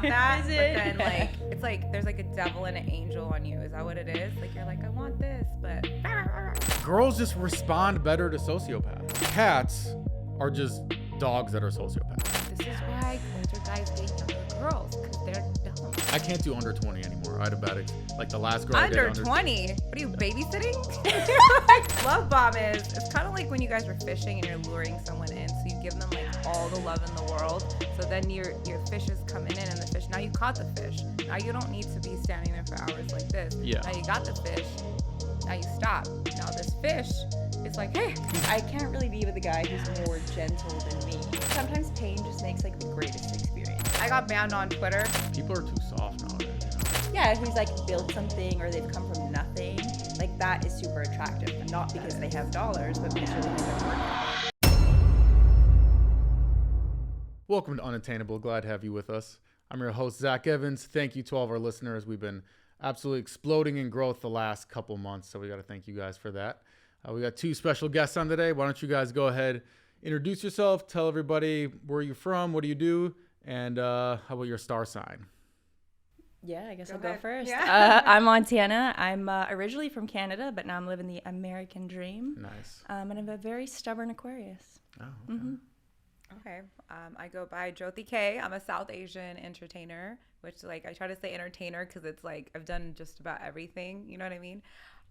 want that. But then like it's like there's like a devil and an angel on you. Is that what it is? Like you're like, I want this, but girls just respond better to sociopaths. Cats are just dogs that are sociopaths. this is why older guys date younger girls, because they're dumb. I can't do under 20 anymore. I had a bad like the last girl I Under dated 20? What are you, babysitting? Like, love bomb is, it's kind of like when you guys were fishing and you're luring someone in, so you give them like all the love in the world, so then your fish is coming in and the fish, now you caught the fish. Now you don't need to be standing there for hours like this. Yeah. Now you got the fish, now you stop. Now this fish is like, hey. I can't really be with a guy who's more gentle than me. Sometimes pain just makes like the greatest experience. I got banned on Twitter. People are too soft nowadays. Yeah, who's like built something or they've come from nothing. Like that is super attractive. Not because they have dollars, but because they've been working. Welcome to Unattainable. Glad to have you with us. I'm your host, Zach Evans. Thank you to all of our listeners. We've been absolutely exploding in growth the last couple months, so we got to thank you guys for that. We got two special guests on today. Why don't you guys go ahead, introduce yourself, tell everybody where you're from, what do you do, and how about your star sign? Yeah, I guess I'll ahead. go first. Yeah. I'm Montana. I'm originally from Canada, but now I'm living the American dream. Nice. And I'm a very stubborn Aquarius. Oh, okay. Mm-hmm. Okay. I go by Joty K. I'm a South Asian entertainer, which like I try to say entertainer because it's like I've done just about everything. You know what I mean?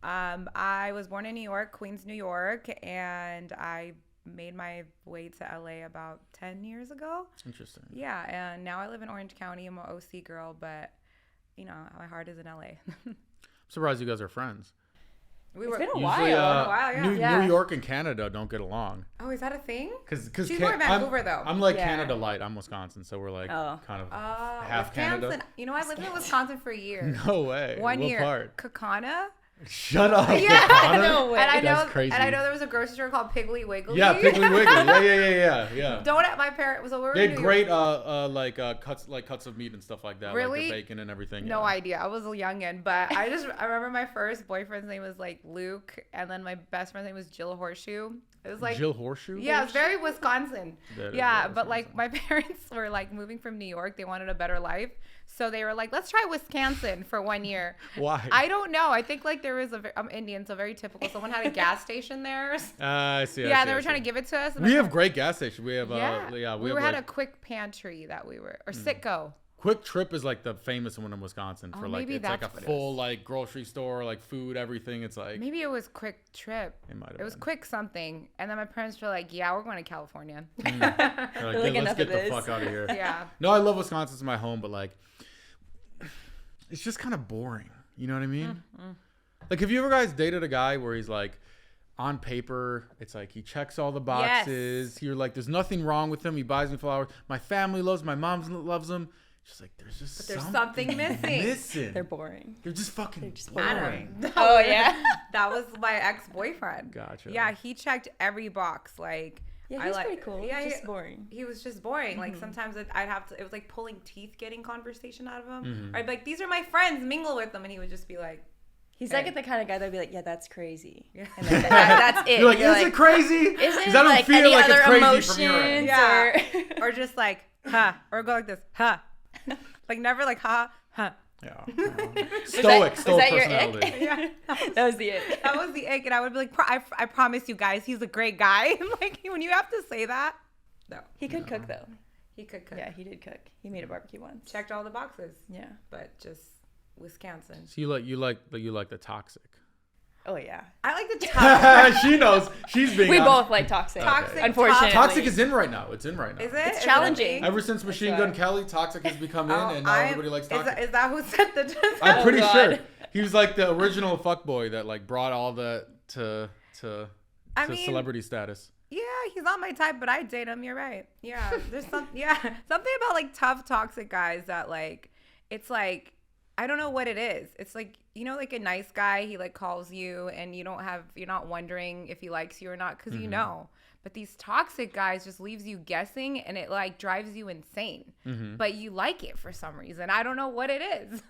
I was born in New York, Queens, New York, and I made my way to LA about 10 years ago. Interesting. Yeah, and now I live in Orange County. I'm an OC girl, but you know, my heart is in LA. I'm surprised you guys are friends. It's been a Usually, while. Yeah. New York and Canada don't get along. Oh, is that a thing? Because She's more Vancouver, though. I'm like Yeah. Canada light. I'm Wisconsin, so we're like kind of half Wisconsin. Canada. You know, I lived in Wisconsin for a year. No way. One What year. part? Kakana. Shut up. Yeah, Connor? no way. And I know, That's crazy. and I know there was a grocery store called Piggly Wiggly. Yeah, Piggly Wiggly. Yeah. Don't at my parents. So we were They in had New great York. cuts of meat and stuff like that. Really? Like the bacon and everything. No yeah. idea. I was a youngin', but I remember my first boyfriend's name was like Luke, and then my best friend's name was Jill Horseshoe. It was like Jill Horseshoe? Yeah, it's very Wisconsin. That is Yeah, very but like Wisconsin. my parents were like moving from New York. They wanted a better life. So they were like, let's try Wisconsin for 1 year. Why? I don't know. I think like there was I'm Indian, so very typical. Someone had a gas station there. I see. Yeah, they were trying to give it to us. And We my have great gas stations. We have we have had like, a quick pantry that we were, or Sitco. Quick Trip is like the famous one in Wisconsin for like maybe it's like a that's what it full like grocery store, like food, everything. It's like Maybe it was Quick Trip. It might have It was been. Quick something. And then my parents were like, yeah, we're going to California. they're like, Like, "Yeah, let's enough get of the this." fuck out of here. Yeah. No, I love Wisconsin. It's my home, but like it's just kind of boring. You know what I mean? Like, have you ever guys dated a guy where he's like, on paper, it's like he checks all the boxes. You're like, there's nothing wrong with him. He buys me flowers. My family loves him. My mom loves him. Just like, there's just There's something missing. They're boring. They're just fucking They're just boring. Adam. Oh, yeah. That was my ex-boyfriend. Gotcha. Yeah, he checked every box. Like, Yeah, I he's like- pretty cool. Yeah, Just boring. He was just boring. Like sometimes I'd have to. It was like pulling teeth, getting conversation out of him. Or I'd be like, "These are my friends. Mingle with them," and he would just be like, He's Hey. like the kind of guy that'd be like, yeah, that's crazy. Yeah. And then that's it. You're like, You're is it crazy? Isn't Because I don't like feel any like other it's crazy emotions from your end. Yeah. or or just like, "Huh," or go like this, "Huh," like never like, "Huh, huh." Yeah. Was Stoic that your ick? personality. Yeah, that was the it. that was the ick, and I would be like, I promise you guys, he's a great guy." Like when you have to say that, no, He could cook though. he could cook. Yeah, he did cook. He made a barbecue once. Checked all the boxes, Yeah. but just Wisconsin. So you like the toxic. Oh yeah. I like the toxic. She knows. She's being We honest. both like toxic. Toxic, Unfortunately. Toxic is in right now. It's in right now. Is it? It's Is it challenging. a Ever since Machine That's Gun right. Kelly, Toxic has become in, thing? and now everybody likes Toxic. Is that who said the? I'm pretty God. sure he was like the original fuckboy that like brought all that to I mean, celebrity status. Yeah, he's not my type, but I date him. You're right. Yeah, there's something about like tough, toxic guys that like, it's like, I don't know what it is. It's like, you know, like a nice guy, he like calls you and you're not wondering if he likes you or not because you know. But these toxic guys just leaves you guessing and it like drives you insane. But you like it for some reason. I don't know what it is.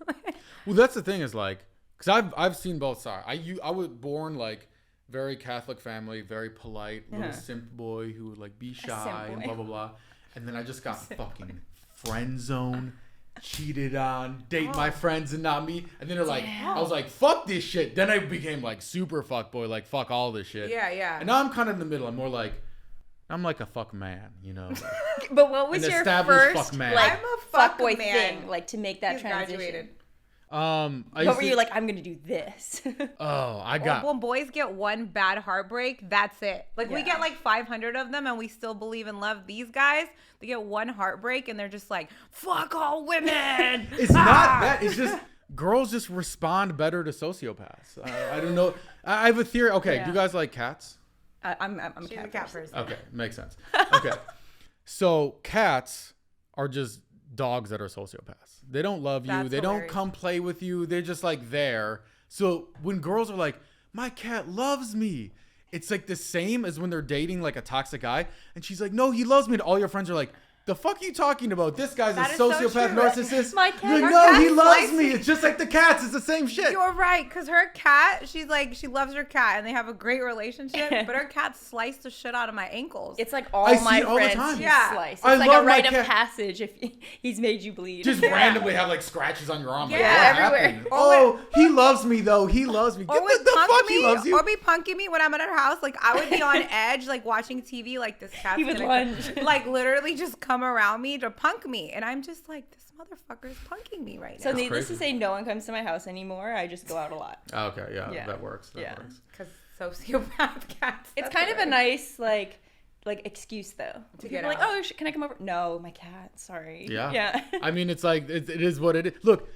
Well, that's the thing is like, because I've seen both sides. I was born like very Catholic family, very polite, little simp boy who would like be shy and boy. blah blah blah, and then I just got fucking friend zone cheated on, date my friends and not me. And then they're like, I was like, fuck this shit. Then I became like super fuckboy, like fuck all this shit. Yeah. And now I'm kind of in the middle. I'm more like, I'm like a fuck man, you know. Like, but what was your first fuck man. like I'm a fuck fuckboy man. thing, like to make that He's transition? graduated. What were you like? I'm gonna do this. When boys get one bad heartbreak, that's it. Like we get like 500 of them, and we still believe and love these guys. They get one heartbreak, and they're just like, "Fuck all women." It's not that. It's just girls just respond better to sociopaths. I don't know. I have a theory. Okay, do you guys like cats? I'm a She's cat, cat person. person. Okay, makes sense. Okay, so cats are just dogs that are sociopaths. They don't love you. That's They hilarious. don't come play with you. They're just like there. So when girls are like, my cat loves me, it's like the same as when they're dating like a toxic guy. And she's like, no, he loves me. And all your friends are like, the fuck are you talking about? This guy's That a is so sociopath true. narcissist. My cat- You're like, Our no, cat he loves likes me. me. It's just like the cats. It's the same shit. You're right, because her cat, she loves her cat, and they have a great relationship. But her cat sliced the shit out of my ankles. It's like all I see my it all the friends time. Yeah. slice. It's I like love a my rite of cat. passage if he's made you bleed. Just randomly have like scratches on your arm. Like, Yeah, what everywhere. happened? Oh, he loves me though. He loves me. or Get would the punk fuck me, he loves you. or be punking me when I'm at her house. Like I would be on edge, like watching TV, like this cat's He would gonna lunge. like literally just come around me to punk me, and I'm just like, this motherfucker's punking me right So now. needless crazy. to say, no one comes to my house anymore. I just go out a lot. Okay, yeah, Yeah. that works. That Yeah. works. Because sociopath cats. It's that's kind of a hilarious. nice like excuse though. To People get are like, out. oh, can I come over? No, my cat. Sorry. Yeah. Yeah. I mean, it's like it is what it is. Look,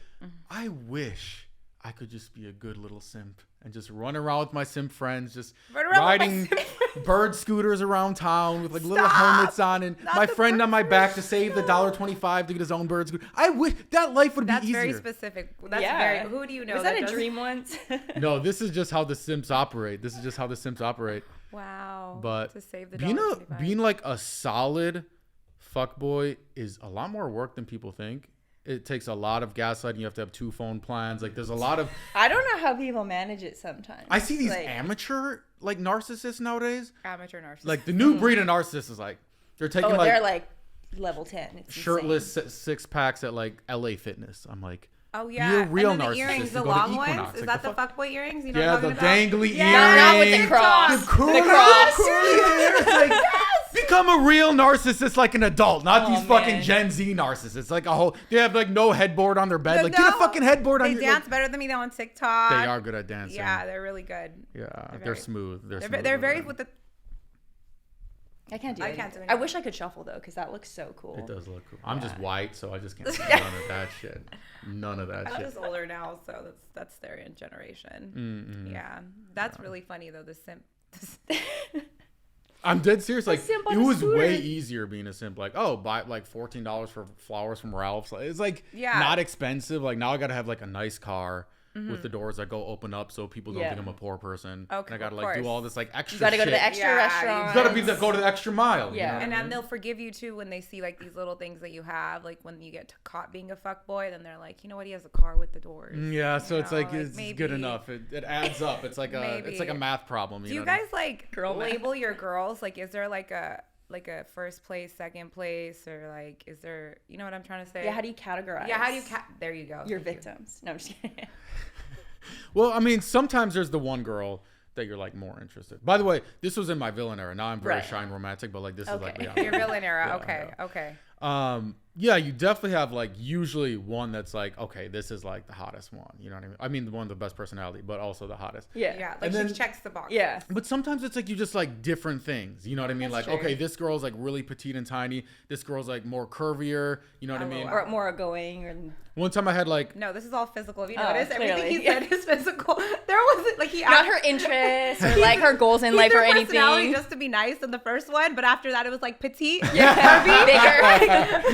I wish I could just be a good little simp and just run around with my simp friends, just Run around with my riding simp bird scooters around town with like little Stop! helmets on, and Not my the friend on my bird back to save the $1.25 to get his own bird scooter. I wish that life would That's be easier. very specific. That's Yeah. very. Who do you know? Was that a does- dream once? No, this is just how the simps operate. Wow. But to save the being like a solid fuckboy is a lot more work than people think. It takes a lot of gaslighting. You have to have 2 phone plans. Like there's a lot of. I don't know how people manage it sometimes. I see these Like, amateur like narcissists nowadays. amateur narcissist. Like the new breed of narcissists is like they're taking oh, like they're like level 10. It's shirtless insane. 6 packs at like LA Fitness. I'm like, oh yeah, a real and then the narcissist. earrings, You the go to long Equinox. ones. Is Like, that the the fuck- fuckboy earrings? You know yeah, what the I'm talking about? dangly Not with the earrings. cross. The curly, cross. curly hair. It's like, become a real narcissist like an adult, not these fucking man. Gen Z narcissists. Like a whole, they have like no headboard on their bed. No, Like get a no. fucking headboard on They your. dance Like, better than me though on TikTok. they are good at dancing. Yeah, they're really good. Yeah, They're they're very- smooth. They're They're, smooth. they're with very it. with the. I can't do I it. can't do I anything. wish I could shuffle though, because that looks so cool. It does look cool. I'm just Yeah. white, so I just can't do none of that shit. None of that I'm shit. just older now, so that's their generation. Mm-mm. Yeah, that's really funny though. The simp. I'm dead serious. Like simp on it a was way scooter. easier being a simp. Like, oh, buy like $14 for flowers from Ralph's. Like, it's like Yeah. not expensive. Like now I gotta have like a nice car with the doors that go open up so people don't Yeah. think I'm a poor person. Okay, and I gotta of like do course. all this like extra. You gotta go to shit. the extra Yeah, restaurant. You gotta go to the extra mile. Yeah. You know what And I then mean? they'll forgive you too when they see like these little things that you have. Like when you get caught being a fuckboy, then they're like, you know what? He has a car with the doors. Yeah, so You it's know, like it's maybe- good enough. It adds up. It's like it's like a Maybe. math problem. Do you know what I mean? guys like Girl math. label your girls? Like, is there like a first place, second place, or like is there? You know what I'm trying to say? Yeah, how do you categorize? Yeah, how do you? There you go. your Thank you. victims? No, I'm just kidding. Well, I mean, sometimes there's the one girl that you're like more interested. By the way, this was in my villain era. Now I'm very Right. shy and romantic, but like this is like Okay. yeah, Your villain era. Yeah, Okay. yeah. Okay. Yeah, you definitely have like usually one that's like, okay, this is like the hottest one. You know what I mean? I mean, the one with the best personality, but also the hottest. Yeah. Yeah. Like And she then- checks the box. Yeah. But sometimes it's like you just like different things. You know what I mean? That's Like, true. okay, this girl's like really petite and tiny. This girl's like more curvier. You know what I mean? Or more outgoing. Or One time I had like, No, this is all physical. Have you Oh, noticed? Everything clearly. he said is physical. There wasn't like he not asked her interests or like her goals in he life threw or personality anything. just to be nice in the first one, but after that it was like petite. Yeah. Bigger.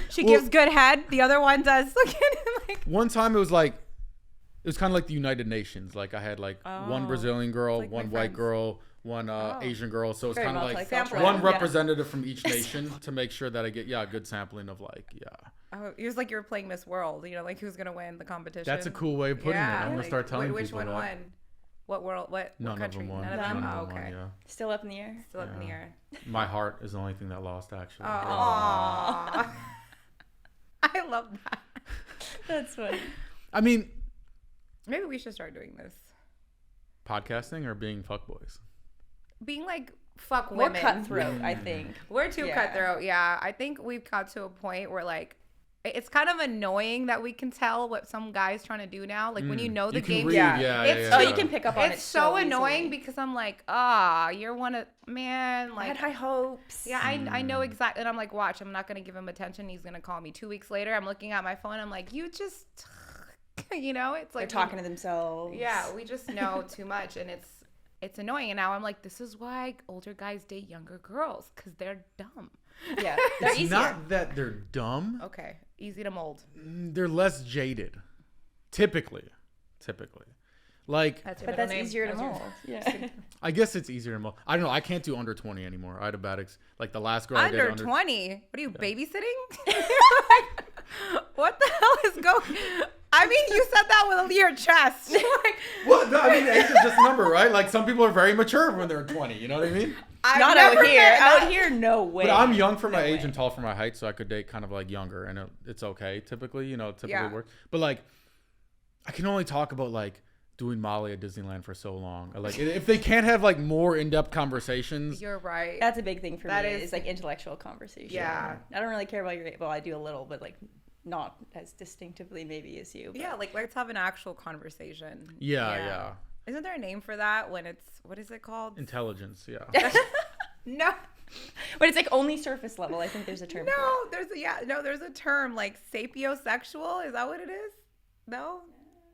She Well- gives good head. The other one does. Look at him like. one time it was like, it was kind of like the United Nations. Like I had like one Oh. Brazilian girl, Like my one white friends. girl, one Asian girl. So it's Very kind of like multicultural. one Yeah. representative from each nation to make sure that I get a good sampling of like Oh, it was like you were playing Miss World. You know, like who's gonna win the competition. That's a cool way of putting it. I'm gonna like, start telling which people one that. won? What world? What None country? of them won. None of None them. of Oh, them okay. won, yeah. Still up in the air. Still up in the Yeah. air. My heart is the only thing that lost, actually. Aww. I love that. That's funny. I mean, Maybe we should start doing this. podcasting or being fuckboys? Being like fuck More women. cutthroat, I think. We're too Yeah. cutthroat. Yeah, I think we've got to a point where like it's kind of annoying that we can tell what some guy's trying to do now. Like when you know the You can game. read, Yeah. It's Oh, true. you can pick up on it. It's so annoying easily. because I'm like, you're one of man. I Like had high hopes. yeah, I know exactly. And I'm like, watch, I'm not gonna give him attention. He's gonna call me 2 weeks later. I'm looking at my phone. I'm like, you just, you know, it's They're like talking to themselves. Yeah, we just know too much, and it's annoying. And now I'm like, this is why older guys date younger girls because they're dumb. Yeah. They're It's easier. not that they're dumb. Okay, easy to mold. They're less jaded. Typically. Like, That's your But middle that's name. easier to That's your- mold. Yeah. I guess it's easier to mold. I don't know. I can't do under 20 anymore. I had a bad like the last girl I Under dated 20? What are you, babysitting? Like, what the hell is going? I mean, you said that with your chest. Like, Well, no, I mean, age is just a number, right? Like, some people are very mature when they're 20. You know what I mean? I've Not never out here. met Out that. here, no way. But I'm young for my No age way. and tall for my height, so I could date kind of like younger, and it's okay. Typically, typically Yeah. works. But like, I can only talk about like doing Molly at Disneyland for so long. Like, if they can't have like more in-depth conversations, You're right. That's a big thing for That me. is- Is like intellectual conversation. Yeah. I don't really care about your. Well, I do a little, but like not as distinctively maybe as you. But. yeah, like let's have an actual conversation. yeah. Isn't there a name for that when it's what is it called? Intelligence, yeah. No. But it's like only surface level. I think there's a term. No, there's a term like sapiosexual. Is that what it is? No.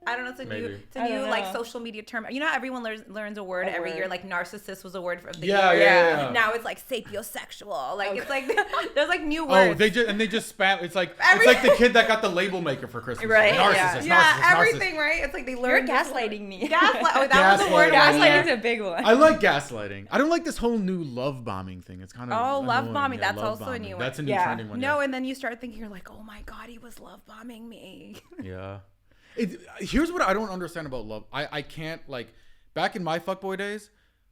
I don't know. It's a Maybe. new, it's a I new don't like know. social media term. You know, how everyone learns a word every year. word. Like narcissist was a word for the Yeah, year. yeah. Now it's like sapiosexual. Like it's like there's like new Oh, words. they just spam. It's like the kid that got the label maker for Christmas. Right, Narcissist. yeah, narcissist, everything narcissist. right. It's like they You're learn this word. gaslighting me. Gaslight. Oh, that was the word. Gaslighting. Gaslighting's a big one. I like gaslighting. I don't like this whole new love bombing thing. It's kind of Oh, love annoying. bombing. Yeah, That's love also a new one. That's a new Yeah. trending one. No, and then you start thinking you're like, oh my god, he was love bombing me. Yeah. Here's what I don't understand about love. I can't, like, back in my fuckboy days,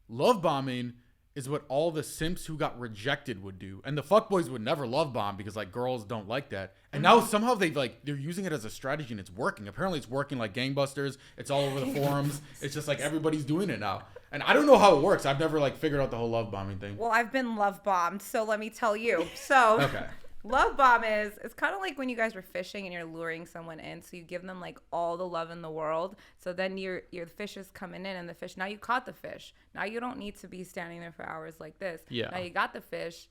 love bombing is what all the simps who got rejected would do. And the fuckboys would never love bomb because, like, girls don't like that. And now somehow they're using it as a strategy and it's working. Apparently it's working like gangbusters. It's all over the forums. It's just like everybody's doing it now. And I don't know how it works. I've never, like, figured out the whole love bombing thing. Well, I've been love bombed, so let me tell you. So Okay. love bomb it's kind of like when you guys were fishing and you're luring someone in, so you give them like all the love in the world, so then your fish is coming in, and the fish, now you caught the fish, now you don't need to be standing there for hours like this. Yeah. Now you got the fish,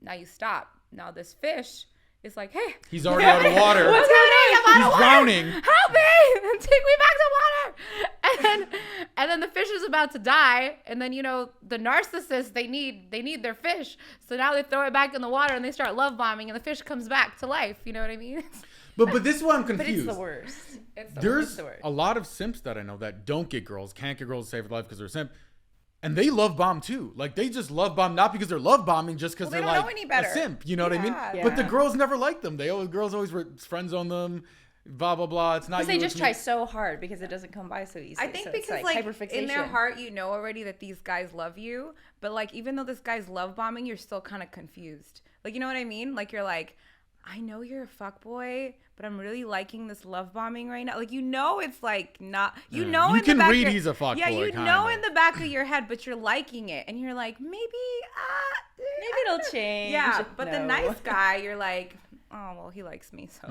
now you stop. Now this fish is like, hey, He's already out of water. what's happening? I'm out of He's water. drowning. Help me! Take me back to water. And then the fish is about to die. And then the narcissists, they need their fish. So now they throw it back in the water and they start love bombing, and the fish comes back to life. You know what I mean? But this is why I'm But confused. it's the worst. It's the There's the word. a lot of simps that I know that don't get girls, can't get girls to save their life because they're a simp. And they love bomb too. Like, they just love bomb, not because they're love bombing, just because Well, they they're don't like know any better. a simp. You know what I mean? Yeah. But the Yeah. girls never like them. Girls always friend zone them, blah, blah, blah. It's not Because they you, just it's try me. so hard because it doesn't come by so easily. I think so because it's like hyperfixation. in their heart, you know already that these guys love you, but like even though this guy's love bombing, you're still kind of confused. Like, you know what I mean? Like, you're like, I know you're a fuckboy, but I'm really liking this love bombing right now. Like, it's like not, Yeah. know You in can the back read of your, he's a fuckboy, yeah, you kinda. know in the back of your head, but you're liking it, and you're like, maybe it'll change. Yeah, but the No. nice guy, you're like, oh well, he likes me, so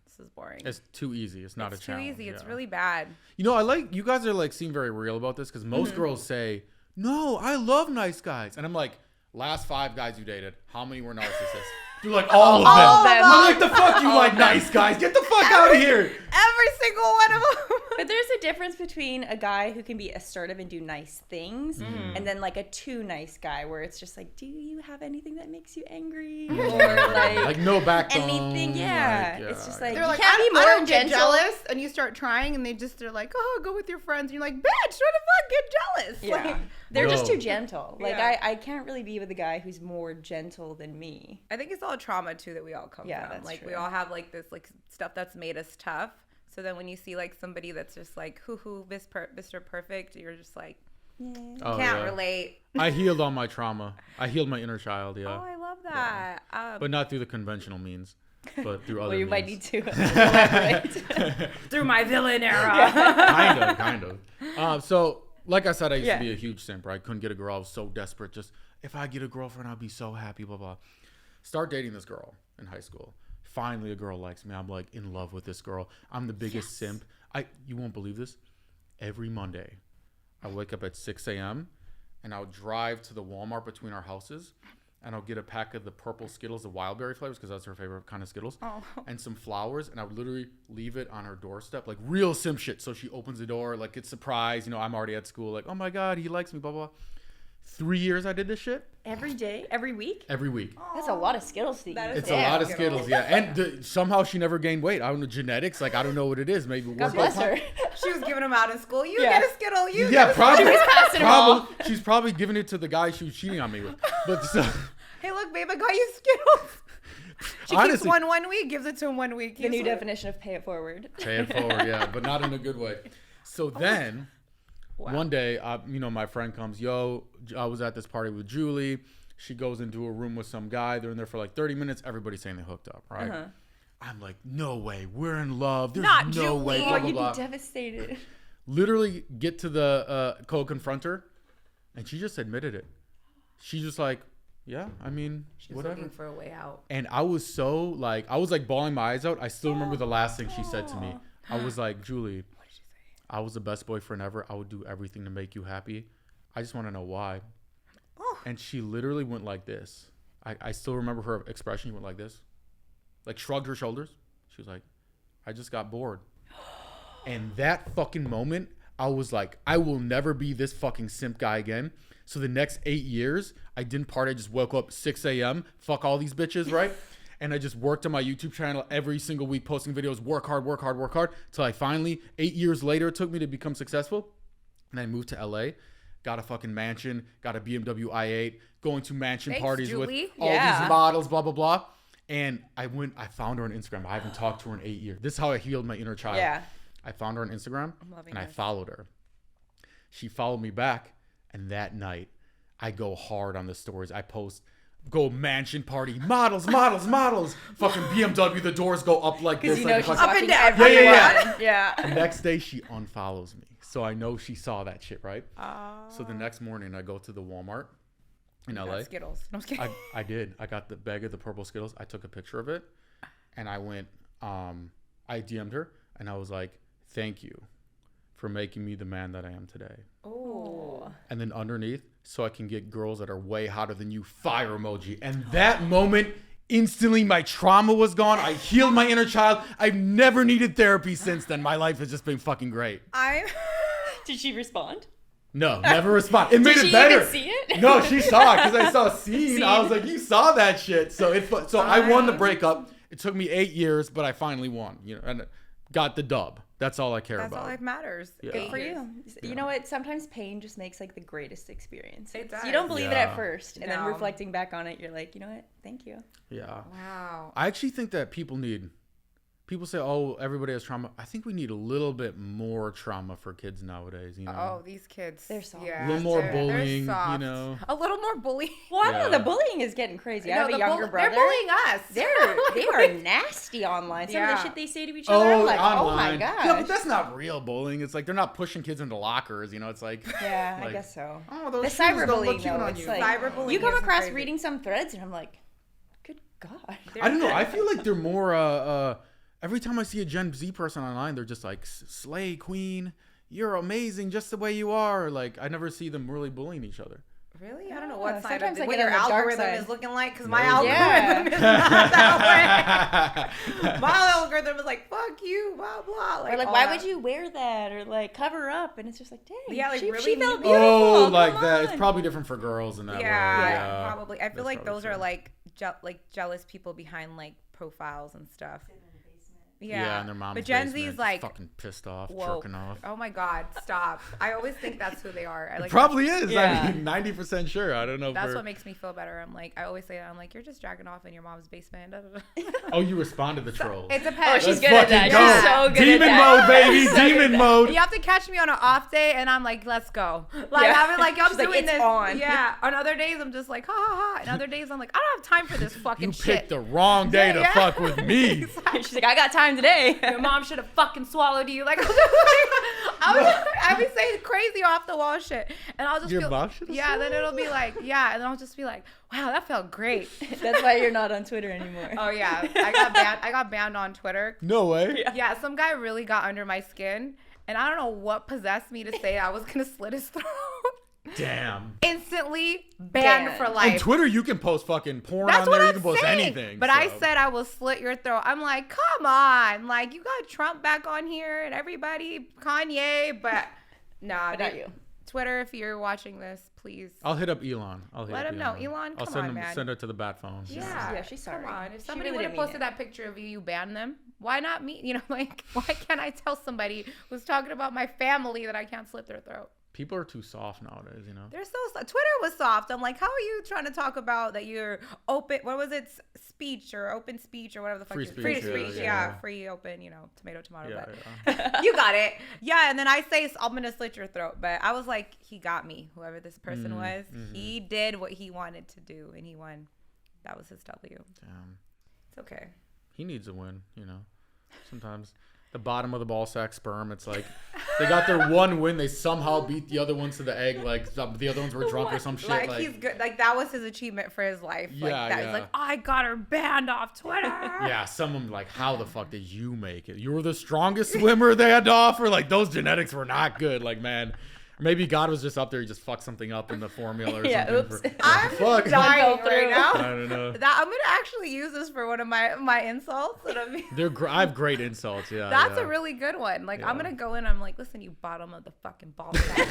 this is boring. It's too easy. It's not It's a too challenge. easy. It's yeah. really bad. I like, you guys are like, seem very real about this because most Mm-hmm. girls say, no, I love nice guys. And I'm like, last 5 guys you dated, how many were narcissists? They're like, all of them. All of them. I'm like, the fuck you like nice guys? Get the fuck out of here. Every single one of them. But there's a difference between a guy who can be assertive and do nice things and then like a too nice guy where it's just like, do you have anything that makes you angry? Or Like, no backbone. anything, yeah. like, It's just yeah. like, They're you like, can't be I more don't get gentle. jealous, and you start trying, and they're like, oh, go with your friends, and you're like, bitch, what the fuck, get jealous. Yeah. Like, They're just No. too gentle. Like, Yeah. I can't really be with a guy who's more gentle than me. I think it's all trauma too that we all come Yeah, from. that's Like, we true. all have like this like stuff that's made us tough. So then when you see like somebody that's just like hoo Mr. Perfect, you're just like, Oh, can't yeah. relate. I healed all my trauma. I healed my inner child, Oh, yeah. I love that. But not through the conventional means. but through other Well, you means. might need to elaborate. Through my villain era. kind of. So, like I said, I used to be a huge simp, right? Couldn't get a girl. I was so desperate. Just, if I get a girlfriend, I'll be so happy, blah, blah. Start dating this girl in high school. Finally, a girl likes me. I'm like in love with this girl. I'm the biggest simp. You won't believe this. Every Monday, I wake up at 6 a.m. and I'll drive to the Walmart between our houses and I'll get a pack of the purple Skittles, the wild berry flavors, because that's her favorite kind of Skittles, and some flowers, and I would literally leave it on her doorstep, like real simp shit. So she opens the door, like it's surprised, I'm already at school, like, oh my God, he likes me, blah, blah. 3 years I did this shit. Every day? Every week? Every week. That's a lot of Skittles to eat. It's a lot of Skittles, yeah. And somehow she never gained weight. I don't know, genetics, like I don't know what it is. Maybe God bless her. She was giving them out in school. You get a Skittle. You yeah, probably. She was passing them all. She's probably giving it to the guy she was cheating on me with. But so, hey, look, babe, I got you Skittles. She honestly, keeps one week, gives it to him 1 week. The new definition of pay it forward. Pay it forward, yeah, but not in a good way. So then, one day, my friend comes, I was at this party with Julie. She goes into a room with some guy. They're in there for like 30 minutes. Everybody's saying they hooked up, right? I'm like, no way. We're in love. There's Not no way. Julie. Blah, blah, You'd blah. be devastated. Literally get to the co-confronter, and she just admitted it. She's just like, yeah, I mean, She was whatever. looking for a way out. And I was so like, bawling my eyes out. I still remember the last thing she said to me. I was like, Julie, What did she say? I was the best boyfriend ever. I would do everything to make you happy. I just want to know why. Oh. And she literally went like this. I still remember her expression. She went like this, like shrugged her shoulders. She was like, I just got bored. And that fucking moment, I was like, I will never be this fucking simp guy again. So the next 8 years, I didn't party. I just woke up 6 a.m. Fuck all these bitches, right? And I just worked on my YouTube channel every single week, posting videos, work hard. Till I finally, 8 years later, it took me to become successful. And I moved to LA, got a fucking mansion, got a BMW i8, going to mansion Thanks, parties Julie. with all these models, blah, blah, blah. And I found her on Instagram. I haven't talked to her in 8 years. This is how I healed my inner child. Yeah. I found her on Instagram and I this. followed her. She followed me back. And that night, I go hard on the stories. I post, go mansion party, models. Fucking BMW, the doors go up like this. Because you know like, she's up watching and down. everyone. Yeah. Yeah. The next day, she unfollows me. So I know she saw that shit, right? So the next morning, I go to the Walmart in LA. Skittles. No, I'm just kidding. I did. I got the bag of the purple Skittles. I took a picture of it. And I went, I DM'd her. And I was like, thank you for making me the man that I am today. Oh. And then underneath, so I can get girls that are way hotter than you, fire emoji. And that moment, instantly my trauma was gone. I healed my inner child. I've never needed therapy since then. My life has just been fucking great. Did she respond? No, never respond. It made Did it she better. even see it? No, she saw it because I saw a scene. I was like, you saw that shit. So I won the breakup. It took me 8 years, but I finally won. And got the dub. That's all I care That's about. all that matters. Yeah. Good for you. Yeah. You know what? Sometimes pain just makes like the greatest experience. It does. You don't believe it Yeah. at first, and then No. reflecting back on it, you're like, you know what? Thank you. Yeah. Wow. I actually think that people say, oh, everybody has trauma. I think we need a little bit more trauma for kids nowadays, Oh, these kids. They're soft. Yeah, a little more they're bullying, soft. A little more bullying. Well, I don't know. Yeah. The bullying is getting crazy. I No, have a the younger brother. They're bullying us. They are nasty online. Some of Yeah. the shit they say to each other, I'm like, oh my online. gosh. Yeah, but that's not real bullying. It's like they're not pushing kids into lockers. It's like, Yeah, I like, guess so. oh, those The shoes don't look cyberbullying, cute though, on it's you. like, Cyberbullying you come is across crazy. reading some threads, and I'm like, good God. I don't know. I feel like they're more. Every time I see a Gen Z person online, they're just like, slay queen, you're amazing just the way you are. Like, I never see them really bullying each other. Really? I don't know Yeah, what side of sometimes I what get your on the dark algorithm side. is looking like, because my Maybe. algorithm is not that way. My algorithm is like, fuck you, blah, blah. Or like, all why that. would you wear that? Or like, cover up. And it's just like, dang. Yeah, like, she really felt mean- beautiful. Oh, like Come that. It's on. probably different for girls in that way. Yeah, probably. I feel That's like probably those true. are like jealous people behind like profiles and stuff. Yeah. in their mom's But Gen basement, Z's like fucking pissed off, woke. jerking off. Oh my God, stop. I always think that's who they are. I like It probably is. Yeah. I mean, 90% sure. I don't know. That's what makes me feel better. I'm like, I always say that. I'm like, you're just jacking off in your mom's basement. Da, da, da. Oh, you respond to the trolls. It depends. Oh, she's Let's good at that. fucking She's go. so good Demon at that. mode, baby. Demon mode. You have to catch me on an off day, and I'm like, let's go. Like, Yeah. I'm like, I'm She's like, doing it's this. on. Yeah. On other days, I'm just like, ha ha ha. And other days, I'm like, I don't have time for this fucking You shit. picked the wrong day to Yeah. fuck with me. She's like, I got time today. Your mom should have fucking swallowed you. Like, I be saying crazy off the wall shit, and I'll just Your feel, mom should have yeah. Then it'll be like, yeah, and then I'll just be like, wow, that felt great. That's why you're not on Twitter anymore. Oh yeah, I got banned on Twitter. No way. Yeah, some guy really got under my skin, and I don't know what possessed me to say I was gonna slit his throat. Damn. Instantly banned Damn. for On life. Twitter, you can post fucking porn That's on what there. I'm You can post saying. anything. But so. I said I will slit your throat. I'm like, come on, like you got Trump back on here and everybody, Kanye, but nah, But not you. Twitter, if you're watching this, please. I'll hit up Elon. Let him know. Elon, I'll come send on, him, man. send her to the bat phone. Yeah, Yeah, she's sorry. Come on. If She somebody really would have didn't mean posted it. that picture of you, you ban them. Why not me? You know, like, why can't I tell somebody who's talking about my family that I can't slit their throat? People are too soft nowadays, you know. They're so Twitter was soft. I'm like, how are you trying to talk about that you're open? What was it? Speech or open speech or whatever the fuck. Free it is. speech, Free yeah, speech. yeah. Yeah. Free open. You know, tomato. Yeah, But you got it. Yeah. And then I say, I'm gonna slit your throat. But I was like, he got me. Whoever this person was, he did what he wanted to do, and he won. That was his W. Damn. It's okay. He needs a win, you know. Sometimes the bottom of the ball sack sperm, it's like they got their one win. They somehow beat the other ones to the egg. Like the other ones were drunk or some shit. Like, Like, he's good. Like that was his achievement for his life. Like Yeah, that. yeah. He's like, oh, I got her banned off Twitter. yeah, someone like, how the fuck did you make it? You were the strongest swimmer they had to offer. Like those genetics were not good. Like, man. Maybe God was just up there. He just fucked something up in the formula or Yeah, something. oops. I'm Fuck. dying Fell right through. now. I don't know. That I'm gonna actually use this for one of my insults. I have great insults. Yeah. That's yeah. a really good one. Like I'm Yeah. gonna go in. I'm like, listen, you bottom of the fucking ball sack.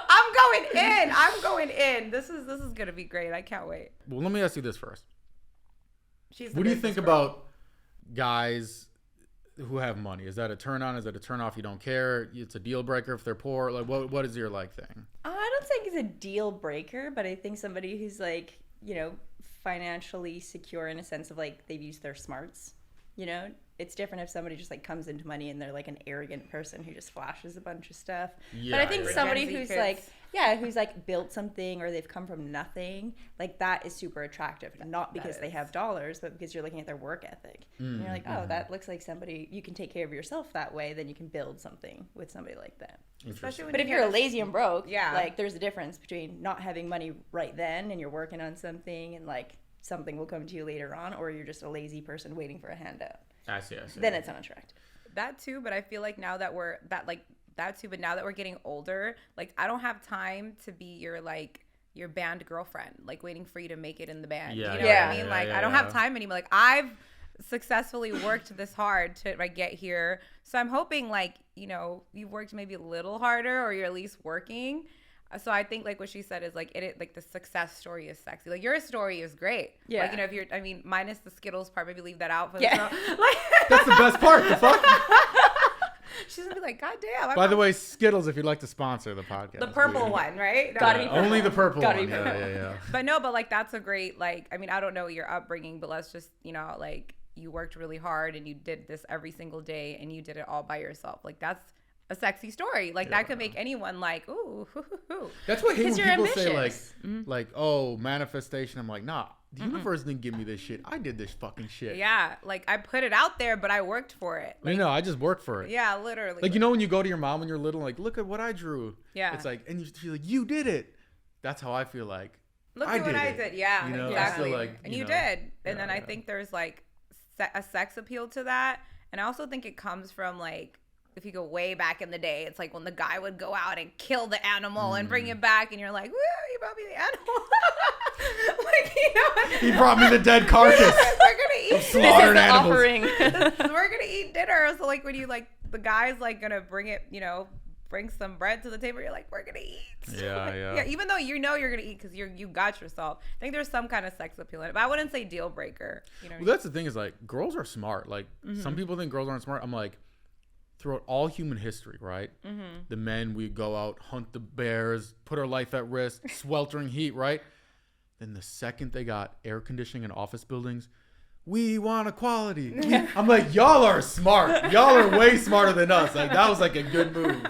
I'm going in. This is gonna be great. I can't wait. Well, let me ask you this first. She's. What do you think about guys who have money? Is that a turn on? Is that a turn off? You don't care? It's a deal breaker if they're poor? Like, what is your like thing? I don't think it's a deal breaker, but I think somebody who's like, you know, financially secure in a sense of like they've used their smarts, you know, it's different if somebody just like comes into money and they're like an arrogant person who just flashes a bunch of stuff. Yeah, But I think yeah. somebody Gen Z who's kids. like, yeah, who's like built something or they've come from nothing, like that is super attractive. Not because they have dollars, but because you're looking at their work ethic. And you're like, oh, that looks like somebody, you can take care of yourself that way, then you can build something with somebody like that. Especially when But if you you're get lazy and broke, Yeah. like there's a difference between not having money right then and you're working on something and like something will come to you later on, or you're just a lazy person waiting for a handout. I see. Then it's unattractive. that too. But I feel like now that we're that too. But now that we're getting older, like I don't have time to be your band girlfriend, like waiting for you to make it in the band. Yeah, You know yeah, what I mean? yeah, Like yeah, I don't have yeah. time anymore. Like I've successfully worked this hard to like get here. So I'm hoping like, you know, you've worked maybe a little harder or you're at least working. So I think like what she said is like like the success story is sexy. Like your story is great. Yeah. Like, you know, if you're, I mean, minus the Skittles part, maybe leave that out for Yeah. the like That's the best part. The fuck. she's gonna be like, God damn. I'm By the not- way, Skittles, if you'd like to sponsor the podcast, the purple one, right? No. Gotta be purple. Only the purple Gotta one. be Yeah, purple. yeah. But no, but like that's a great, like, I mean, I don't know your upbringing, but let's just, you know, like you worked really hard and you did this every single day and you did it all by yourself. Like that's a sexy story. Like that could make anyone like, ooh, hoo, hoo, hoo. That's what I hate when Because you're people say ambitious. like, oh, manifestation. I'm like, nah, the universe didn't give me this shit. I did this fucking shit. Yeah, like I put it out there, but I worked for it. Like, No, I just worked for it. yeah, literally. Like, you know, when you go to your mom when you're little, like, look at what I drew. Yeah. It's like, and you're like, you did it. That's how I feel like. Look I at what did I it. did. Yeah, You know, I exactly. feel like, and you you know, did. And yeah, then I yeah. think there's like a sex appeal to that. And I also think it comes from like, if you go way back in the day, it's like when the guy would go out and kill the animal and bring it back, and you're like, woo, he brought me the animal. Like, you know, He brought me the dead carcass. we're gonna eat. Slaughtered This is the animals. offering. We're gonna eat dinner. So like when you like the guy's like gonna bring it, you know, bring some bread to the table. You're like, we're gonna eat. Yeah. Even though you know you're gonna eat because you got yourself. I think there's some kind of sex appeal in it, but I wouldn't say deal breaker. You know. Well, that's the thing is like girls are smart. Like some people think girls aren't smart. I'm like, throughout all human history, right? The men, we go out, hunt the bears, put our life at risk, sweltering heat, right? Then the second they got air conditioning in office buildings, we want equality. I'm like, y'all are smart. Y'all are way smarter than us. Like that was like a good move.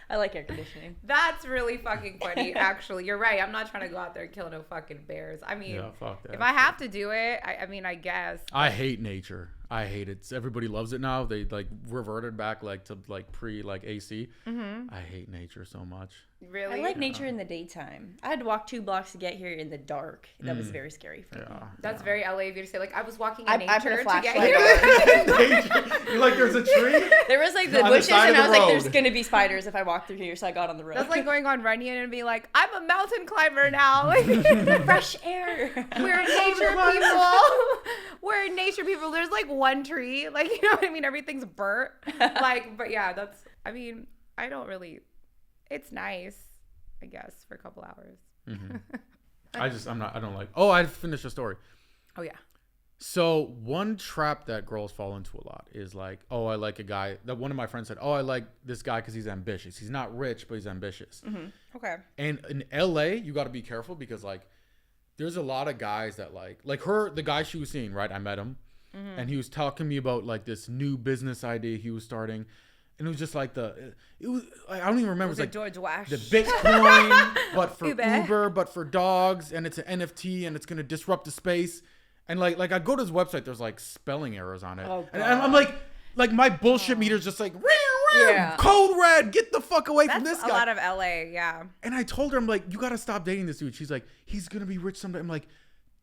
I like air conditioning. That's really fucking funny. Actually, you're right. I'm not trying to go out there and kill no fucking bears. I mean, fuck that. If I have to do it, I mean, I guess. I hate nature. I hate it. Everybody loves it now. They like reverted back like to like pre like AC. I hate nature so much. Really? I like nature in the daytime. I had to walk 2 blocks to get here in the dark. That was very scary for me. That's very LA of you to say. Like I was walking in nature I put a to flashlight get here. You're like, there's a tree? There was like the On the bushes, side and of I the was like, road. "There's gonna be spiders if I walk through here." So I got on the road. That's like going on Runyon and being like, I'm a mountain climber now. Like, fresh air. we're nature people. We're nature people. There's like one tree. Like, you know what I mean? Everything's burnt. Like, but yeah, I mean, I don't really, it's nice, I guess, for a couple hours. I don't like, I finished the story. Oh, yeah. So one trap that girls fall into a lot is like, I like a guy that one of my friends said, I like this guy because he's ambitious. He's not rich, but he's ambitious. Okay. And in LA, you got to be careful because like, there's a lot of guys that the guy she was seeing, right? I met him and he was talking to me about like this new business idea he was starting. And it was just like I don't even remember. Was it George Wash? The Bitcoin, but for Uber. Uber, but for dogs. And it's an NFT and it's going to disrupt the space. And like I go to his website, there's like spelling errors on it. Oh, and I'm like my bullshit meter's just like, Yeah. code red, get the fuck away from That's this a guy. lot of LA, yeah. And I told her, I'm like, you got to stop dating this dude. She's like, he's going to be rich someday. I'm like,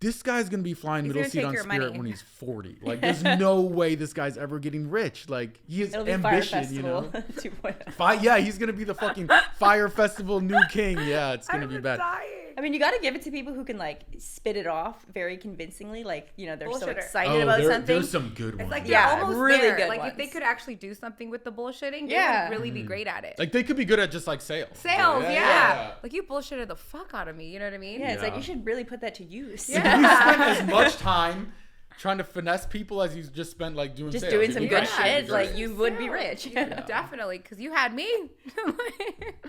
this guy's going to be flying He's middle gonna seat take on your Spirit money. when he's 40. Like, there's no way this guy's ever getting rich. Like, he has It'll be ambition, Fire you know? Festival 2.0. Yeah, he's going to be the fucking Fire Festival new king. Yeah, it's going to be bad. Dying. I mean, you got to give it to people who can like spit it off very convincingly. Like, you know, they're so Bullshitter. excited about something. There's some good ones. It's like Yeah, they're almost really there. good Like ones. if they could actually do something with the bullshitting, Yeah. they would really be great at it. Like, they could be good at just, like, sales. Sales, Yeah, yeah. yeah. Like you bullshitted the fuck out of me. You know what I mean? Yeah, it's like Yeah. you should really put that to use. If you spend as much time trying to finesse people as you just spent, like, doing Just sales. doing you'd some be good great. shit, like you would be rich. Definitely, because you had me.